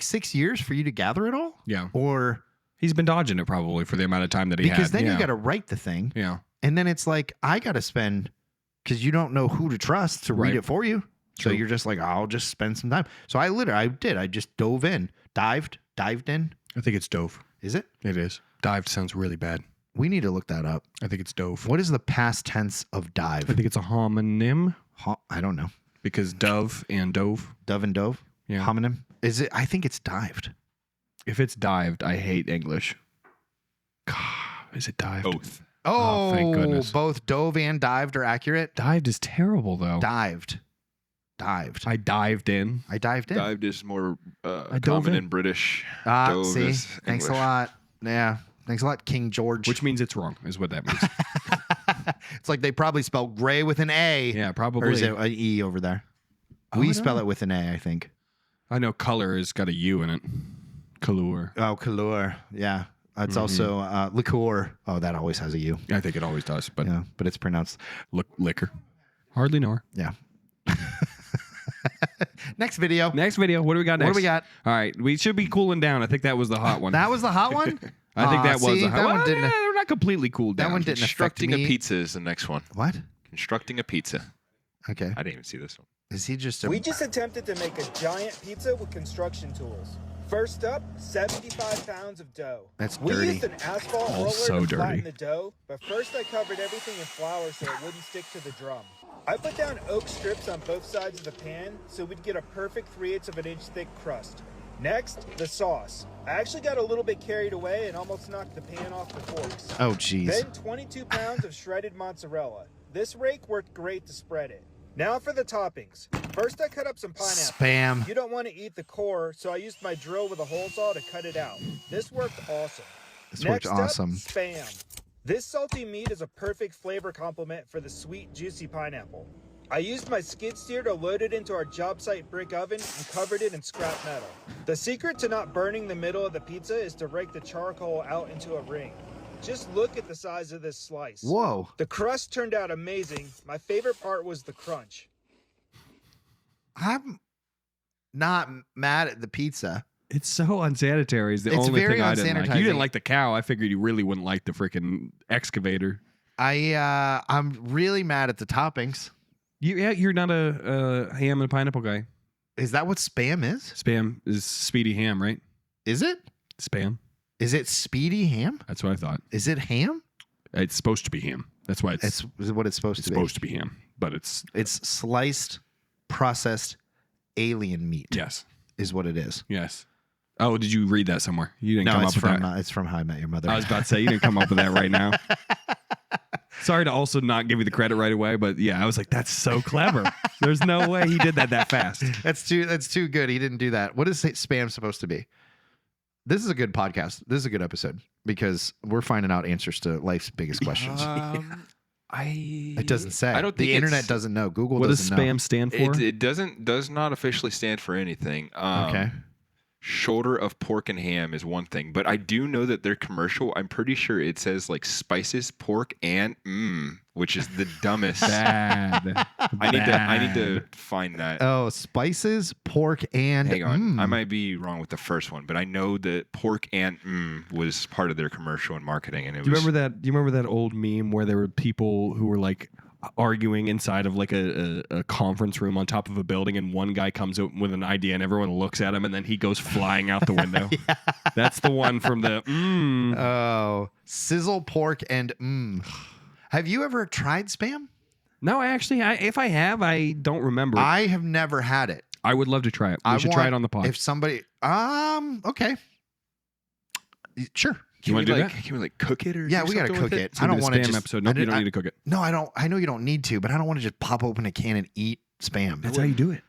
6 years for you to gather it all? Yeah. Or... He's been dodging it probably for the amount of time that he had. Because then you got to write the thing. Yeah. And then it's like, I got to spend, because you don't know who to trust to read it for you. So you're just like, I'll just spend some time. So I just dove in, dived in. I think it's dove. Is it? It is. Dived sounds really bad. We need to look that up. I think it's dove. What is the past tense of dive? I think it's a homonym. I don't know. Because dove and dove. Dove and dove? Yeah. Homonym? Is it? I think it's dived. If it's dived, I hate English. God, is it dived? Both. Oh, thank goodness. Both dove and dived are accurate. Dived is terrible, though. Dived. I dived in. I dived in. Dived is more dove common in. in British. See, Dove is thanks a English. lot. Yeah, thanks a lot, King George. Which means it's wrong, is what that means. It's like they probably spell gray with an A. Yeah, probably. Or is it an E over there? Oh, I We don't spell know. it with an A, I think. I know color has got a U in it. Color. Oh, color. Yeah. It's also liqueur. Oh, that always has a U. I think it always does, but Yeah, but it's pronounced. liquor. Hardly know her. Yeah. Next video. Next video. What do we got next? What do we got? All right. We should be cooling down. I think that was the hot one. That was the hot one? I think that was see, the hot that one. one didn't. They're not completely cooled down. That one didn't affect Constructing a me. pizza is the next one. What? Constructing a pizza. Okay. I didn't even see this one. Is he just a... We just attempted to make a giant pizza with construction tools. First up, 75 pounds of dough. That's We dirty. used an asphalt Oh, roller so to flatten dirty. the dough, but first I covered everything in flour so it wouldn't stick to the drum. I put down oak strips on both sides of the pan so we'd get a perfect 3/8 of an inch thick crust. Next, the sauce. I actually got a little bit carried away and almost knocked the pan off the forks. Oh, jeez. Then 22 pounds of shredded mozzarella. This rake worked great to spread it. Now for the toppings. First I cut up some pineapple. Spam. You don't want to eat the core, so I used my drill with a hole saw to cut it out. This worked awesome. This worked Next awesome. Up, Spam. This salty meat is a perfect flavor complement for the sweet, juicy pineapple. I used my skid steer to load it into our job site brick oven and covered it in scrap metal. The secret to not burning the middle of the pizza is to rake the charcoal out into a ring. Just look at the size of this slice. Whoa. The crust turned out amazing. My favorite part was the crunch. I'm not mad at the pizza. It's so unsanitary is the It's only very thing I didn't like. You unsanitizing. didn't like the cow. I figured you really wouldn't like the freaking excavator. I'm really mad at the toppings. You're not a ham and pineapple guy. Is that what Spam is? Spam is speedy ham, right? Is it? Spam. Is it speedy ham? That's what I thought. Is it ham? It's supposed to be ham. That's why It's what it's supposed it's to be. supposed to be ham, but it's It's sliced, processed alien meat. yes, Is what it is. yes. Oh, did you read that somewhere? You didn't No, come it's up with from that. it's from How I Met Your Mother. I was about to say you didn't come up with that right now. Sorry to also not give you the credit right away, but yeah, I was like, that's so clever. There's no way he did that fast. That's too good. He didn't do that. What is Spam supposed to be? This is a good podcast. This is a good episode because we're finding out answers to life's biggest questions. It doesn't say. I don't the think internet it's- doesn't know. Google What does doesn't know. spam stand for? It does not officially stand for anything. Okay. Shoulder of pork and ham is one thing, but I do know that their commercial, I'm pretty sure it says like spices, pork, and which is the dumbest. Bad. I need to find that. Oh, spices, pork, and Hang on, I might be wrong with the first one, but I know that pork and was part of their commercial and marketing, and it Do you was. remember that? Do you remember that old meme where there were people who were like arguing inside of like a conference room on top of a building, and one guy comes up with an idea and everyone looks at him and then he goes flying out the window. That's the one from the Oh, sizzle pork and Have you ever tried Spam? No, actually, if I have, I don't remember. I have never had it. I would love to try it. We should try it on the pod. If somebody okay. Sure. You want to do that? Can we like cook it or Yeah, do we got to something cook with it. So I don't do the want to Spam just episode. Nope, you don't need to cook it. No, I don't. I know you don't need to, but I don't want to just pop open a can and eat Spam. That's how you do it.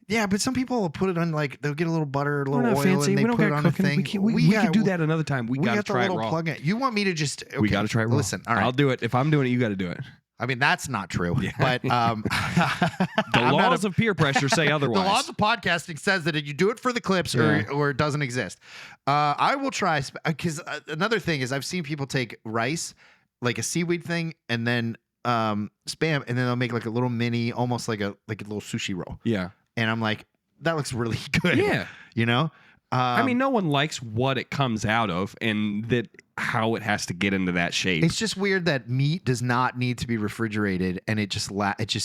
Yeah, but some people will put it on like they'll get a little butter, a little We're not oil, fancy. and they We don't put it got on cooking. a thing. We can do that another time. We got to got the try it little raw. plug-in. You want me to just? Okay, We got to try it raw. Listen, all right. I'll do it. If I'm doing it, you got to do it. I mean, that's not true. But The laws of peer pressure say otherwise. the laws of podcasting says that if you do it for the clips or it doesn't exist. I will try because another thing is I've seen people take rice, like a seaweed thing, and then Spam, and then they'll make like a little mini, almost like a little sushi roll. Yeah. And I'm like, that looks really good. Yeah. You know? I mean, no one likes what it comes out of and that how it has to get into that shape. It's just weird that meat does not need to be refrigerated and it just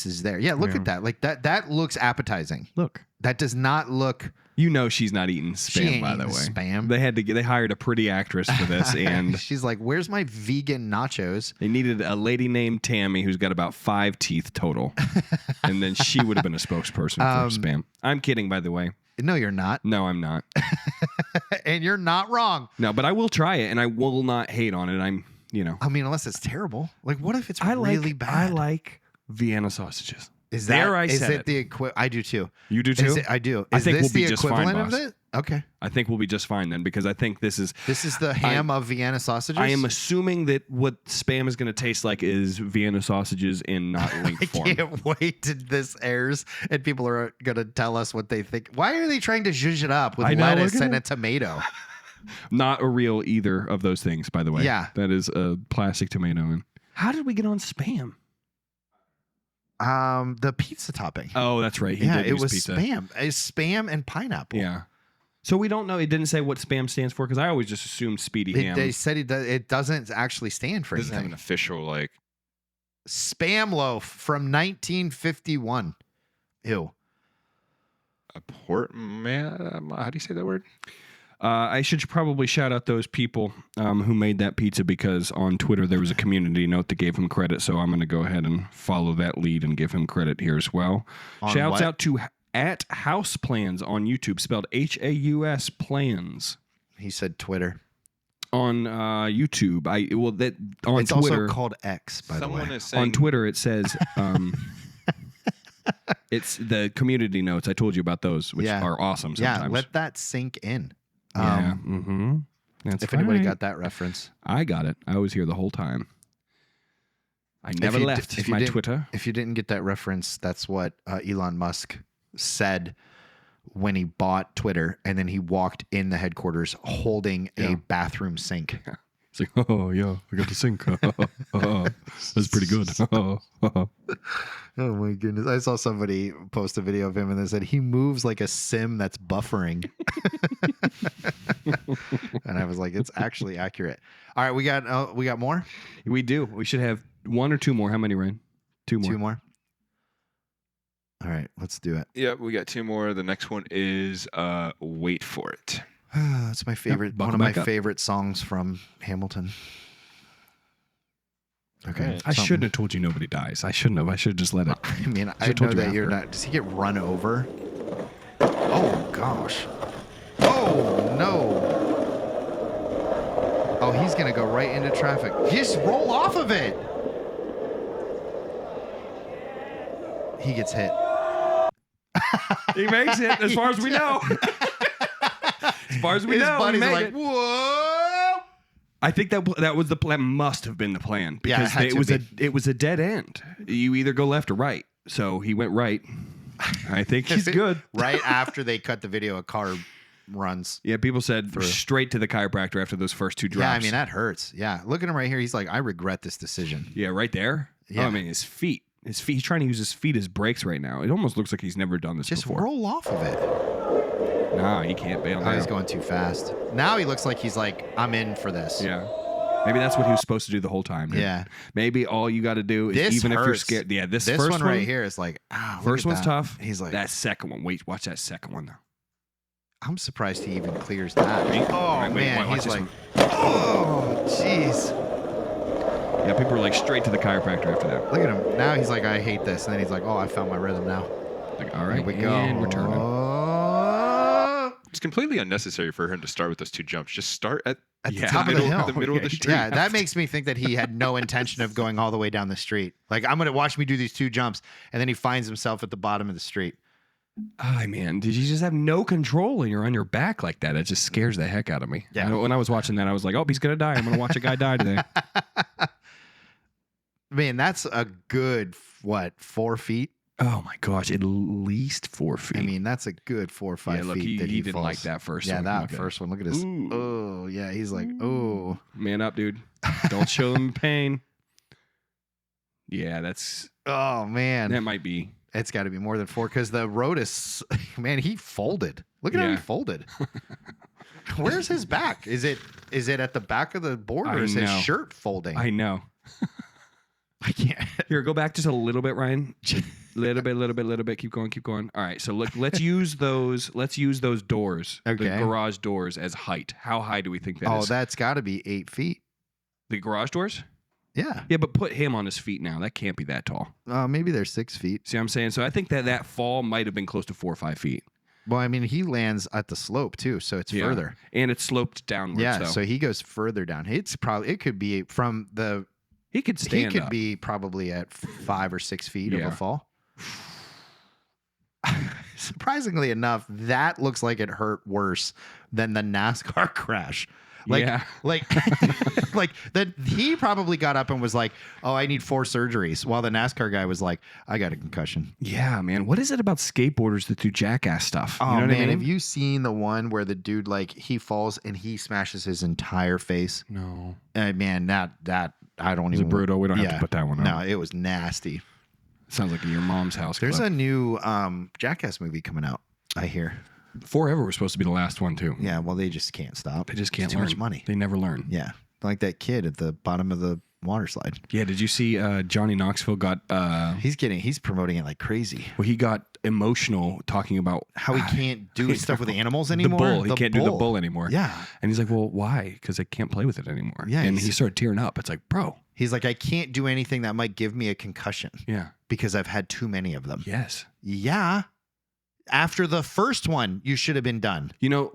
is there. Yeah, look at that. Like that looks appetizing. Look. That does not look. You know she's not eating Spam, ain't by the way. eating Spam. They hired a pretty actress for this, and she's like, "Where's my vegan nachos?" they needed a lady named Tammy who's got about 5 teeth total, and then she would have been a spokesperson for Spam. I'm kidding, by the way. No, you're not. No, I'm not. And you're not wrong. No, but I will try it, and I will not hate on it. I mean, unless it's terrible. Like, what if it's really bad? I like Vienna sausages. Is that? There I is said it it. the equivalent? I do too. You do too? I do. I Is think this we'll be the just fine, equivalent boss. of it? Okay. I think we'll be just fine then, because I think this is the ham of Vienna sausages. I am assuming that what Spam is going to taste like is Vienna sausages in not link I form. can't wait till this airs and people are going to tell us what they think. Why are they trying to zhuzh it up with I know, lettuce look at and it. a tomato? Not a real either of those things, by the way. Yeah. That is a plastic tomato. And how did we get on Spam? The pizza topping. Oh, that's right. He yeah, did it use was pizza. Spam. It's Spam and pineapple. Yeah. So we don't know. It didn't say what Spam stands for, because I always just assumed Speedy Ham. They said it doesn't actually stand for It doesn't have anything. an official like. Spam loaf from 1951. Ew. A port man? How do you say that word? I should probably shout out those people who made that pizza, because on Twitter there was a community note that gave him credit. So I'm going to go ahead and follow that lead and give him credit here as well. On Shouts what? out to @House Plans on YouTube, spelled HAUS Plans. He said Twitter. On YouTube, on It's Twitter. also called X, by the Someone way. is saying On Twitter, it says it's the community notes. I told you about those, which Yeah. are awesome sometimes. Yeah, let that sink in. Yeah. That's If anybody right. got that reference. I got it. I was here the whole time. I never you left di- if you my didn't- Twitter. If you didn't get that reference, that's what Elon Musk said when he bought Twitter, and then he walked in the headquarters holding a bathroom sink. It's like, oh, yeah, I got the sink. That's pretty good. Oh my goodness. I saw somebody post a video of him and they said he moves like a sim that's buffering. And I was like, it's actually accurate. All right, we got more? We do. We should have 1 or 2 more. How many, Ryan? 2 more. 2 more? All right, let's do it. Yeah, we got 2 more. The next one is Wait For It. It's my favorite, buckle one of my back up. favorite songs from Hamilton. Okay. Right. I shouldn't have told you nobody dies. I shouldn't have. I should have just let it. I mean, I Should've know told you that you're after. not. Does he get run over? Oh gosh. Oh no. Oh, he's gonna go right into traffic. Just roll off of it. He gets hit. He makes it, as far as we know. As far as we His know, he buddies are made like, it. whoa. I think that was the plan. Must have been the plan, Yeah, it because had to it was a dead end. You either go left or right. So he went right. I think he's good. Right after they cut the video, a car runs. Yeah, people said straight to the chiropractor after those first 2 drops. Yeah, I mean that hurts. Yeah, look at him right here. He's like, I regret this decision. Yeah, right there. Yeah. Oh, I mean, his feet. He's trying to use his feet as brakes right now. It almost looks like he's never done this Just before. roll off of it. Nah, he can't bail Oh, now. he's going too fast. Now he looks like he's like, I'm in for this. Yeah. Maybe that's what he was supposed to do the whole time. Dude. Yeah. Maybe all you got to do is, This even if you're hurts. scared. Yeah, this This first one right here is like, First one's tough. He's like, that second one. Wait, watch that second one, though. I'm surprised he even clears that. Oh, Wait, man. watch He's this like, one. oh, jeez. Yeah, people are like straight to the chiropractor after that. Look at him. Now he's like, I hate this. And then he's like, oh, I found my rhythm now. Like, all right, Here we go. and we're turning. Oh. It's completely unnecessary for him to start with those 2 jumps. Just start at At Yeah. the top of the hill. the middle of the street. Yeah, that makes me think that he had no intention of going all the way down the street. Like, I'm going to watch me do these 2 jumps, and then he finds himself at the bottom of the street. Oh, man, did you just have no control and you're on your back like that? It just scares the heck out of me. Yeah. When I was watching that, I was like, oh, he's going to die. I'm going to watch a guy die today. Man, that's a good, 4 feet? Oh, my gosh, at least 4 feet. I mean, that's a good 4 or 5 yeah, look, feet that he he didn't falls. like that first Yeah, one. that Look at first one. Look at his. Ooh. Oh, yeah. He's like, oh. Man up, dude. Don't show him pain. Yeah, Oh, man. that might be. It's got to be more than 4 because the road is, man, he folded. Look at how he Yeah. folded. Where's his back? Is it at the back of the board or I is his know. shirt folding? I know. I can't. Here, go back just a little bit, Ryan. Little bit. Keep going. All right, so let's use those. Let's use those doors, the Okay. garage doors, as height. How high do we think that Oh, is? that's got to be 8 feet. The garage doors? Yeah. Yeah, but put him on his feet now. That can't be that tall. Maybe they're 6 feet. See what I'm saying? So I think that fall might have been close to 4 or 5 feet. Well, I mean, he lands at the slope too, so it's Yeah. further. And it's sloped downwards. Yeah, though. so he goes further down. It could be from the. he could stand he could up. be probably at 5 or 6 feet of Yeah. a fall. Surprisingly enough, that looks like it hurt worse than the NASCAR crash. Yeah. like that he probably got up and was like, "Oh, I need 4 surgeries," while the NASCAR guy was like, "I got a concussion." Yeah, man. What is it about skateboarders that do jackass stuff? Oh You know what man, I mean? have you seen the one where the dude he falls and he smashes his entire face? No. Man, that I don't It's a even. brutal. We don't have to Yeah. put that one No, on. it was nasty. Sounds like your mom's house. There's clip. a new Jackass movie coming out, I hear. Forever was supposed to be the last one too. Yeah, well, they just can't stop. They just can't It's too learn. much money. They never learn. Yeah, like that kid at the bottom of the water slide. Yeah. Did you see Johnny Knoxville got? He's promoting it like crazy. Well, he got emotional talking about How he can't do stuff with animals the anymore. bull. He can't do the bull anymore. Yeah, And he's like, well, why? Because I can't play with it anymore. Yeah, And he's- he started tearing up. It's like, bro. he's like, I can't do anything that might give me a concussion Yeah. because I've had too many of them. Yes. Yeah. After the first one, you should have been done. You know,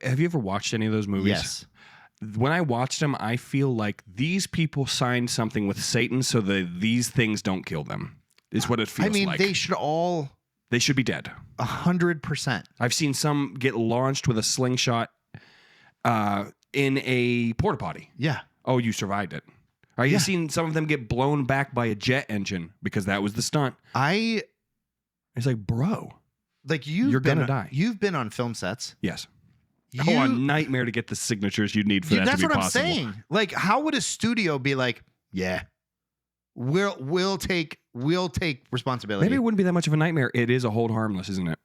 have you ever watched any of those movies? Yes. When I watched them, I feel like these people signed something with Satan so that these things don't kill them. Is what it feels I mean, like. they should all They should be dead. 100%. I've seen some get launched with a slingshot in a porta potty. Yeah. Oh, you survived it. Are you seen some of them get blown back by a jet engine because that was the stunt? It's like, bro. You're gonna die. You've been on film sets. Yes. A nightmare to get the signatures you'd need for that to That's be what possible. I'm saying. Like, how would a studio be like, yeah, we'll take responsibility. Maybe it wouldn't be that much of a nightmare. It is a hold harmless, isn't it?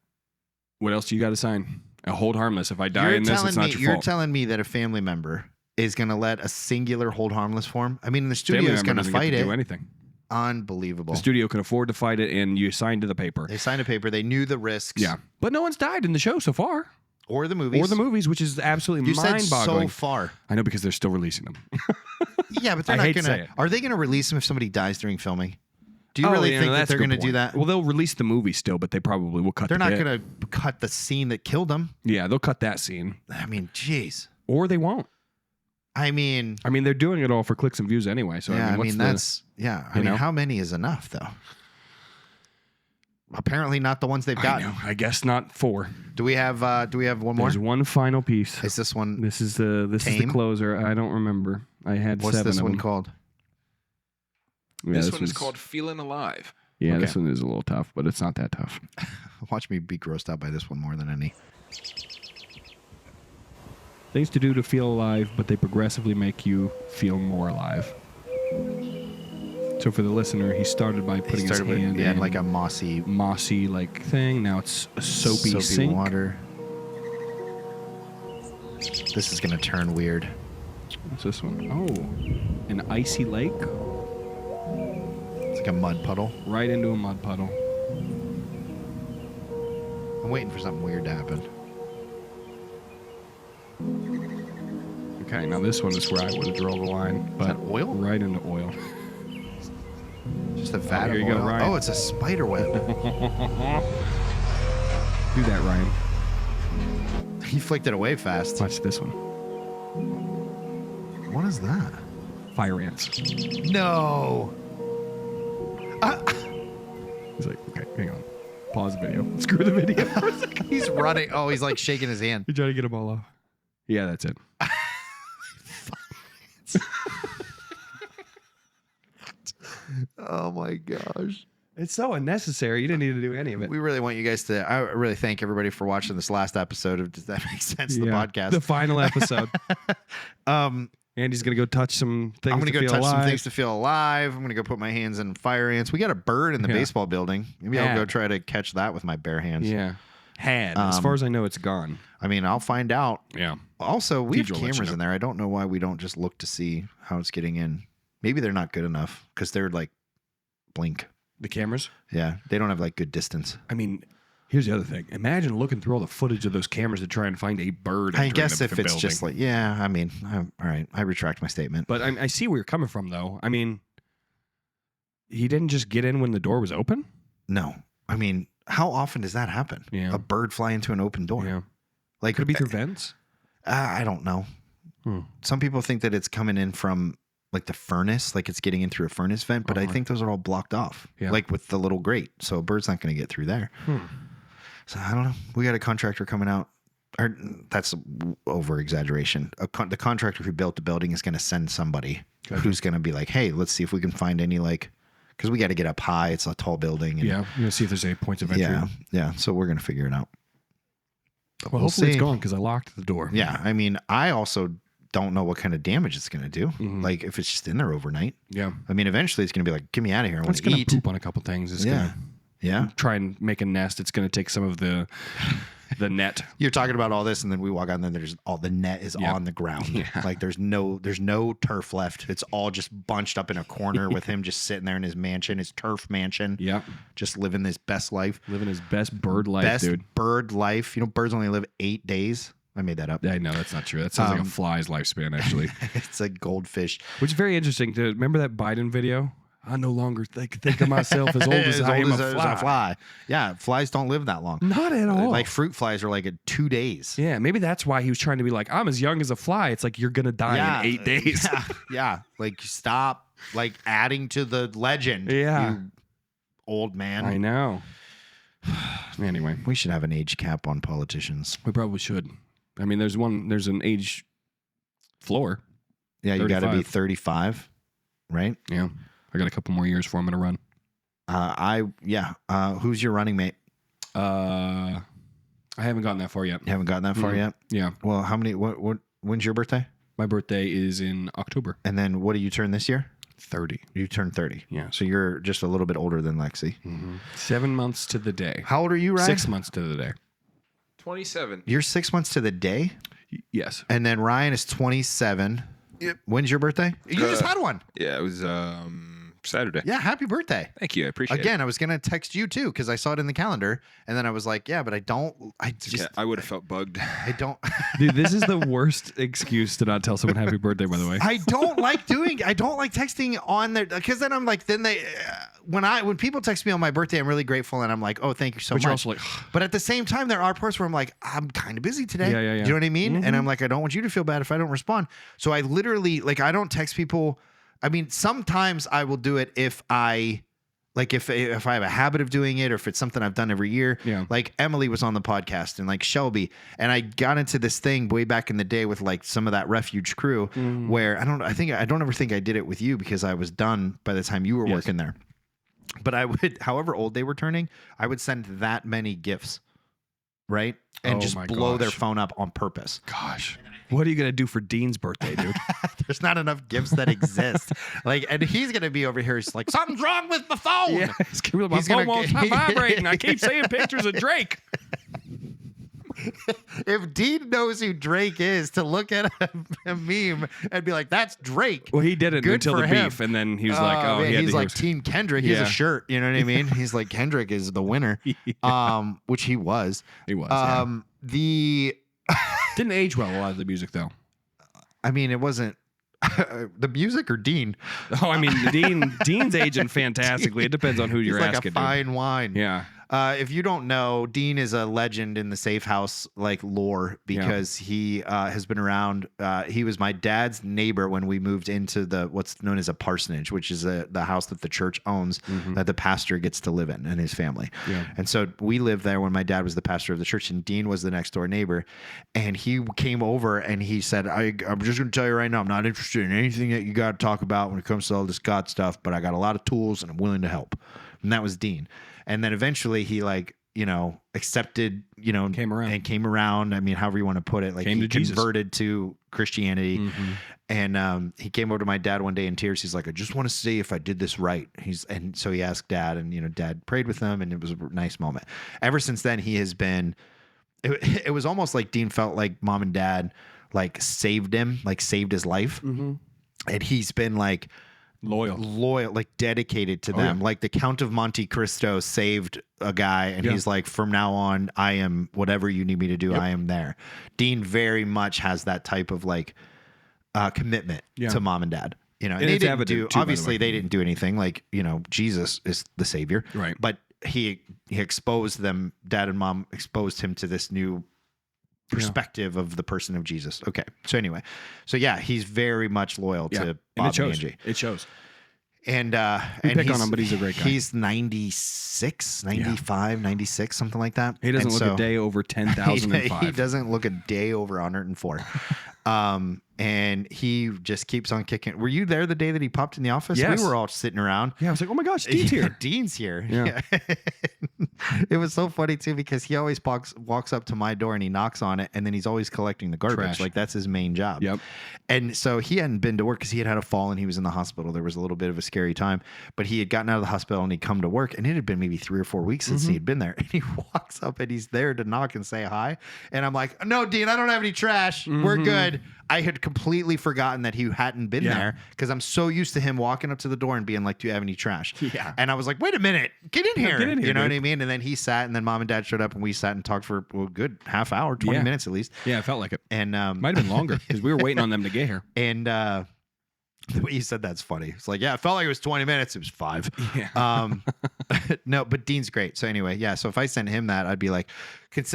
What else do you got to sign? A hold harmless. If I die in this, it's not your You're fault. telling me that a family member is going to let a singular hold harmless form? I mean, the studio Family is going member to doesn't get fight it. do anything. Unbelievable. The studio can afford to fight it, and you signed to the paper. They signed a paper. They knew the risks. Yeah, but no one's died in the show so far, Or the movies. which is absolutely You said mind-boggling. so far. I know because they're still releasing them. Yeah, but they're I not hate to going say to. it. Are they going to release them if somebody dies during filming? Do you really think that that's a they're good going to do point. that? Well, they'll release the movie still, but they probably will cut. They're the not bit. going to cut the scene that killed them. Yeah, they'll cut that scene, I mean, jeez. or they won't. I mean, They're doing it all for clicks and views anyway. So yeah, what's that's yeah. I you mean, know? how many is enough though? Apparently, not the ones they've I gotten. know. I guess not 4. Do we have one more? There's one final piece. Is this one? This is the Tame? closer. I don't remember. I had What's 7 this of one them. called? Yeah, this one is one's- called Feeling Alive. Yeah, Okay. this one is a little tough, but it's not that tough. Watch me be grossed out by this one more than any. Things to do to feel alive, but they progressively make you feel more alive. So for the listener, he started by putting his hand in like a mossy like thing. Now it's a soapy sink. water. This is gonna turn weird. What's this one? Oh, an icy lake. It's like a mud puddle. Right into a mud puddle. I'm waiting for something weird to happen. Okay, now this one is where I would have drawn the line. But that oil? Right into oil. Just a vat here of you go, oil. Ryan. Oh, it's a spider web. Do that, Ryan. He flicked it away fast. Watch this one. What is that? Fire ants. No. He's like, okay, hang on. Pause the video. Screw the video. He's running. Oh, he's like shaking his hand. You trying to get them all off. Yeah, that's it. Oh my gosh. It's so unnecessary. You didn't need to do any of it. We really want you guys to. I really thank everybody for watching this last episode of Does That Make Sense? The Yeah, podcast. the final episode. Um, Andy's gonna go touch some things. I'm gonna to go feel touch some alive. things to feel alive. I'm gonna go put my hands in fire ants. We got a bird in the Yeah. baseball building. Maybe I'll Yeah. go try to catch that with my bare hands. Yeah. As far as I know, it's gone. I mean, I'll find out. Yeah. Also, we have Teacher will let you cameras know. in there. I don't know why we don't just look to see how it's getting in. Maybe they're not good enough because they're like blink. The cameras. Yeah, they don't have like good distance. I mean, here's the other thing. Imagine looking through all the footage of those cameras to try and find a bird. I entering guess the if it's building. just like, yeah, I mean, all right, I retract my statement. But I see where you're coming from, though. I mean, he didn't just get in when the door was open. No, I mean, how often does that happen? Yeah. A bird fly into an open door. Yeah. Like, Could it be through vents? I don't know. Some people think that it's coming in from like the furnace, like it's getting in through a furnace vent, but I Uh-huh. think those are all blocked off, Yeah. like with the little grate. So a bird's not going to get through there. So I don't know. We got a contractor coming out. Or that's over exaggeration. The contractor who built the building is going to send somebody who's going to be like, hey, let's see if we can find any like, because we got to get up high. It's a tall building. And Yeah. You're gonna see if there's any points of entry. yeah. Yeah. So we're going to figure it out. Well, hopefully it's gone because I locked the door. Yeah. I mean, I also don't know what kind of damage it's going to do. Mhm. Like if it's just in there overnight. Yeah. I mean, eventually it's going to be like, get me out of here. I want It's to gonna eat. poop on a couple things. It's Yeah. gonna Yeah. try and make a nest. It's gonna take some of the net. You're talking about all this, and then we walk out, and then there's all the net is Yeah. on the ground. Yeah. Like there's no turf left. It's all just bunched up in a corner with him just sitting there in his mansion, his turf mansion, Yep. just living his best life. Living his best bird life, Best dude. bird life. You know, birds only live 8 days. I made that up. I know that's not true. That sounds like a Um, fly's lifespan, actually. It's a goldfish. Which is very interesting. To remember that Biden video? I no longer think of myself as old as I am a fly. Yeah, flies don't live that long. Not at all. Like fruit flies are like at 2 days. Yeah, maybe that's why he was trying to be like, I'm as young as a fly. It's like you're gonna die in 8 days. Yeah, yeah. Like stop like adding to the legend. Yeah. You old man. I know. Anyway, We should have an age cap on politicians. we probably should. I mean, there's an age floor. Yeah, you got to be 35. 35, right? Yeah, I got a couple more years before I'm gonna run. Who's your running mate? I haven't gotten that far yet. You haven't gotten that far Mhm. yet? Yeah, Well, when's your birthday? my birthday is in October. And then what do you turn this year? 30. You turn 30. Yeah. So you're just a little bit older than Lexi. 7 months to the day. How old are you, Ryan? 6 months to the day. 27. You're 6 months to the day? Yes. And then Ryan is 27. Yep. When's your birthday? You just had one. Yeah, it was Saturday. Yeah, happy birthday. Thank you. I appreciate it. Again, I was going to text you too because I saw it in the calendar. And then I was like, yeah, but I I would have felt bugged. I don't. Dude, this is the worst excuse to not tell someone happy birthday, by the way. I don't like texting on there because then I'm like, when people text me on my birthday, I'm really grateful and I'm like, oh, thank you so But much. you're also like, But at the same time, there are parts where I'm like, I'm kind of busy today. Yeah, yeah, yeah. Do you know what I mean? Mhm. And I'm like, I don't want you to feel bad if I don't respond. So I literally I don't text people. I mean, sometimes I will do it if I have a habit of doing it or if it's something I've done every year. Yeah. Like Emily was on the podcast and like Shelby, and I got into this thing way back in the day with like some of that refuge crew where I don't ever think I did it with you because I was done by the time you were Yes. working there. But I would, however old they were turning, I would send that many gifts, right? And Oh just my blow their gosh. phone up on purpose. gosh, what are you going to do for Dean's birthday, dude? There's not enough gifts that exist. And he's gonna be over here. He's like, something's wrong with my phone. Yeah, it's gonna be my He's phone gonna- won't stop vibrating. I keep seeing pictures of Drake. if Dean knows who Drake is, to look at a meme and be like, "That's Drake." Well, he didn't Good until for the him. beef, and then he was like, "Oh, man, he had he's to like Team Kendrick. He has Yeah. a shirt. You know what I mean? He's like Kendrick is the winner, which he was. He was. Yeah. The Didn't age well, a lot of the music, though. I mean, it wasn't the music or Dean. Oh, I mean, Dean's aging fantastically. It depends on who you're He's like asking. a fine wine. Yeah. If you don't know, Dean is a legend in the safe house like lore because he has been around. He was my dad's neighbor when we moved into what's known as a parsonage, which is the house that the church owns that the pastor gets to live in and his family. Yeah. And so we lived there when my dad was the pastor of the church, and Dean was the next door neighbor. And he came over and he said, I'm just going to tell you right now, I'm not interested in anything that you got to talk about when it comes to all this God stuff, but I got a lot of tools and I'm willing to help. And that was Dean. And then eventually he accepted, Came around. I mean, however you want to put it, like Came he to Jesus. converted to Christianity. And he came over to my dad one day in tears. He's like, I just want to see if I did this right. And so he asked Dad, and Dad prayed with him, and it was a nice moment. Ever since then, he has been. It was almost like Dean felt like Mom and Dad like saved him, like saved his life, and he's been like. Loyal, like dedicated to them. Yeah. Like the Count of Monte Cristo saved a guy, and he's like, from now on, I am whatever you need me to do. I am there. Dean very much has that type of like commitment to Mom and Dad. And they didn't do. Obviously, they didn't do anything. Like Jesus is the savior, right? But he exposed them. Dad and Mom exposed him to this new perspective of the person of Jesus. Okay. So anyway, he's very much loyal to Bob and Angie. It shows. And we pick on him, but he's a great guy. He's 96, 95, 96, something like that. He doesn't look a day over 10,005. He doesn't look a day over 104. And he just keeps on kicking. Were you there the day that he popped in the office? Yes. We were all sitting around. Yeah, I was like, oh my gosh, Dean's here. Dean's here. Yeah. It was so funny too because he always walks up to my door and he knocks on it, and then he's always collecting the garbage. Trash. Like that's his main job. Yep. And so he hadn't been to work because he had a fall and he was in the hospital. There was a little bit of a scary time, but he had gotten out of the hospital and he'd come to work, and it had been maybe 3 or 4 weeks since he had been there. And he walks up and he's there to knock and say hi. And I'm like, no, Dean, I don't have any trash. We're good. I had completely forgotten that he hadn't been there because I'm so used to him walking up to the door and being like, do you have any trash? Yeah. And I was like, wait a minute, get in here. Get in here, You know dude. what I mean? And then he sat, and then Mom and Dad showed up, and we sat and talked for a good half hour, 20 minutes at least. Yeah, it felt like it. And Might have been longer because we were waiting on them to get here. And the way you said that's funny. It's like, yeah, it felt like it was 20 minutes. It was 5. Yeah. No, but Dean's great. So anyway, yeah. So if I sent him that, I'd be like,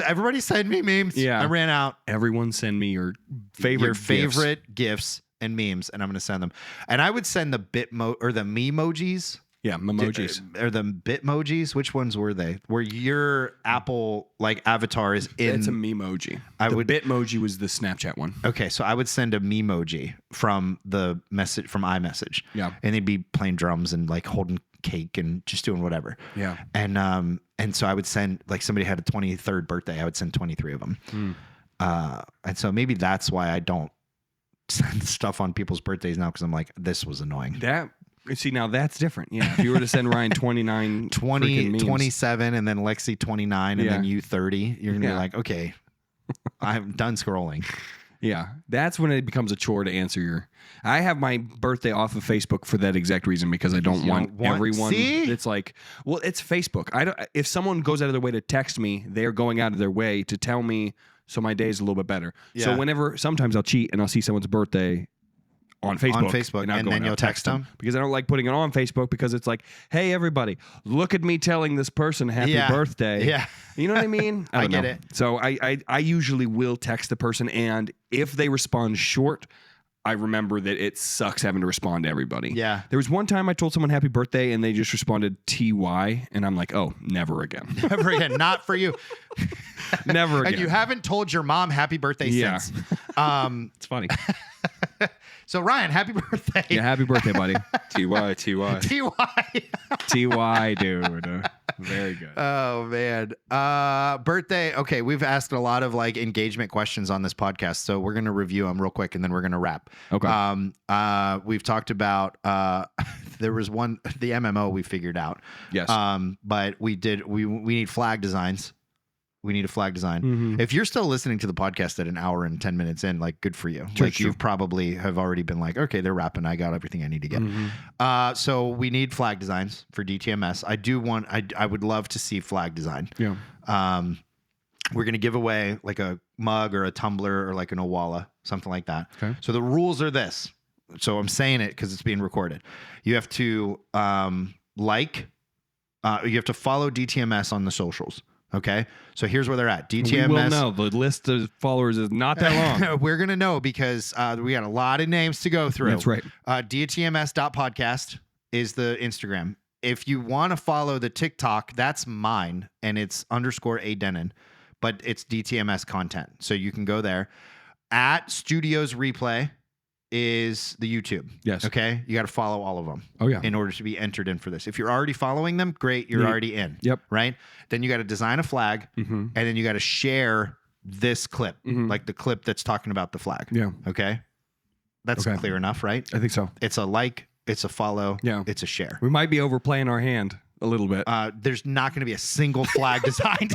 everybody send me memes. Yeah. I ran out. Everyone send me your favorite gifts and memes, and I'm going to send them. And I would send the or the memojis. Yeah, memojis. Or the Bitmojis. Which ones were they? Where your Apple like avatar is in. It's a memoji. Bitmoji was the Snapchat one. Okay, so I would send a memoji from the message from iMessage. Yeah. And they'd be playing drums and like holding cake and just doing whatever. Yeah. And so I would send, like, somebody had a 23rd birthday, I would send 23 of them. And so maybe that's why I don't send stuff on people's birthdays now, because I'm like, this was annoying. See, now that's different. Yeah. If you were to send Ryan 29, 20, 27, and then Lexi 29, and then you 30, you're going to be like, okay, I'm done scrolling. Yeah. That's when it becomes a chore to answer I have my birthday off of Facebook for that exact reason, because I don't want everyone. See? It's like, well, it's Facebook. If someone goes out of their way to text me, they're going out of their way to tell me so my day is a little bit better. Yeah. So sometimes I'll cheat and I'll see someone's birthday on Facebook. And then you'll text them? Because I don't like putting it on Facebook, because it's like, hey, everybody, look at me telling this person happy birthday. Yeah. You know what I mean? I get know. it. So I usually will text the person, and if they respond short, I remember that it sucks having to respond to everybody. Yeah. There was one time I told someone happy birthday and they just responded TY, and I'm like, oh, never again. Never again. Not for you. Never again. And you haven't told your mom happy birthday since. It's funny. So Ryan, happy birthday. Yeah, happy birthday, buddy. TY. TY, dude. Very good. Oh man. Birthday. Okay, we've asked a lot of like engagement questions on this podcast, so we're gonna review them real quick and then we're gonna wrap. Okay. We've talked about there was one, the MMO we figured out. Yes. But we need flag designs. We need a flag design. If you're still listening to the podcast at an hour and 10 minutes in, like, good for you. Like, you probably have already been like, okay, they're wrapping. I got everything I need to get. So we need flag designs for DTMS. I would love to see flag design. Yeah. We're going to give away like a mug or a tumbler or like an Owala, something like that. Okay. So the rules are this. So I'm saying it because it's being recorded. You have to you have to follow DTMS on the socials. Okay, so here's where they're at. DTMS. We will know. The list of followers is not that long. We're gonna know because we got a lot of names to go through. That's right. DTMS.podcast is the Instagram. If you want to follow the TikTok, that's mine, and it's _A Denen, but it's DTMS content, so you can go there. At Studios Replay is the YouTube. Yes. Okay. You got to follow all of them. Oh, yeah. In order to be entered in for this. If you're already following them, great. You're already in. Yep. Right. Then you got to design a flag, and then you got to share this clip, like the clip that's talking about the flag. Yeah. Okay. That's clear enough, right? I think so. It's a like, it's a follow, Yeah. it's a share. We might be overplaying our hand a little bit. There's not going to be a single flag designed.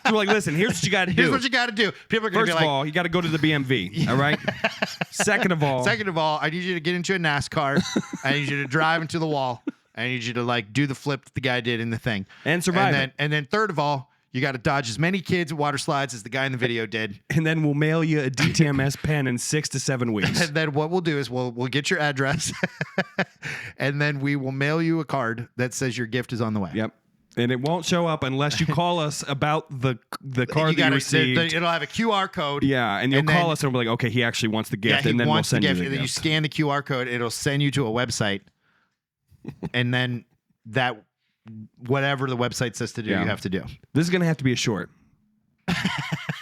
We're like, listen, here's what you got to do. Here's what you got to do. People are going to First be of like, all, you got to go to the BMV. All right. Second of all, I need you to get into a NASCAR. I need you to drive into the wall. I need you to like do the flip that the guy did in the thing and survive it. And then third of all, you got to dodge as many kids at water slides as the guy in the video did. And then we'll mail you a DTMS pen in 6 to 7 weeks. And then what we'll do is we'll get your address, and then we will mail you a card that says your gift is on the way. Yep. And it won't show up unless you call us about the card that you received. It'll have a QR code. Yeah, and you'll call us and we'll be like, okay, he actually wants the gift, and then we'll send you the gift. And then you scan the QR code, it'll send you to a website, and then that whatever the website says to do, you have to do. This is going to have to be a short.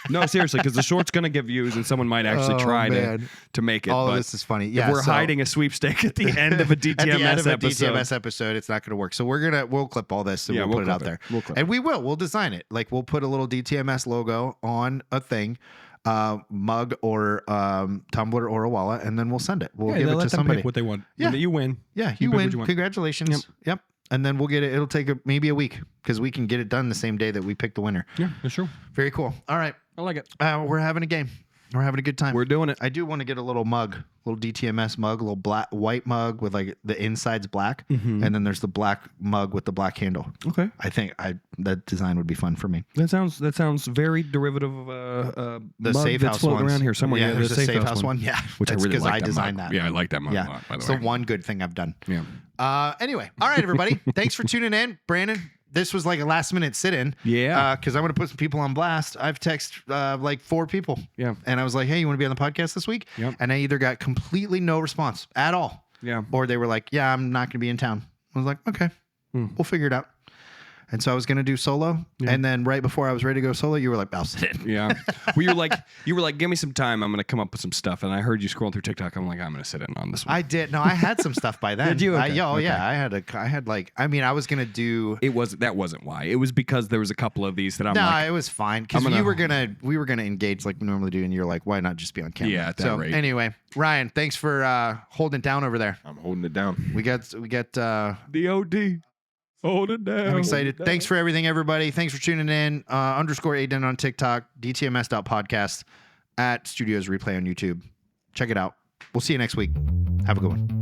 No, seriously, because the short's going to get views, and someone might actually try to make it. All but of this is funny. If Yeah, we're hiding a sweepstake at the end of a DTMS at the end of a episode. DTMS episode, it's not going to work. So we'll clip all this and we'll put it out there. And we'll design it. Like we'll put a little DTMS logo on a thing, mug or tumbler or Owala, and then we'll send it. We'll give it to somebody. Pick what they want. Yeah. You win. Yeah, you pick win. what you want. Congratulations. Yep. And then we'll get it. It'll take maybe a week because we can get it done the same day that we pick the winner. Yeah, that's true. Very cool. All right. I like it. We're having a game. We're having a good time. We're doing it. I do want to get a little mug, little DTMS mug, a little white mug with like the inside's black, and then there's the black mug with the black handle. Okay. I think that design would be fun for me. That sounds very derivative of The mug safe that's house floating ones. around here somewhere. Yeah, there's a safe house one. Yeah, which that's I really because like I that designed mug. that. Yeah, I like that mug a lot. By the it's way, the one good thing I've done. Yeah. Anyway, all right, everybody. Thanks for tuning in, Brandon. This was like a last minute sit-in. Yeah. Because I'm going to put some people on blast. I've texted like 4 people. Yeah. And I was like, hey, you want to be on the podcast this week? Yep. And I either got completely no response at all. Yeah. Or they were like, yeah, I'm not going to be in town. I was like, okay, we'll figure it out. And so I was going to do solo. Yeah. And then right before I was ready to go solo, you were like, I'll sit in. Yeah. Well, you were like, give me some time. I'm going to come up with some stuff. And I heard you scrolling through TikTok. I'm like, I'm going to sit in on this one. I did. No, I had some stuff by then. Did you? Okay. Yeah. I was going to do. That wasn't why. It was because there was a couple of these that I'm like. No, it was fine. Because we were going to engage like we normally do. And you're like, why not just be on camera? Yeah, at that rate. Anyway, Ryan, thanks for holding it down over there. I'm holding it down. We got the OD. Hold it down. I'm excited. Thanks for everything, everybody. Thanks for tuning in. _A Denen on TikTok, DTMS.podcast, at Studios Replay on YouTube. Check it out. We'll see you next week. Have a good one.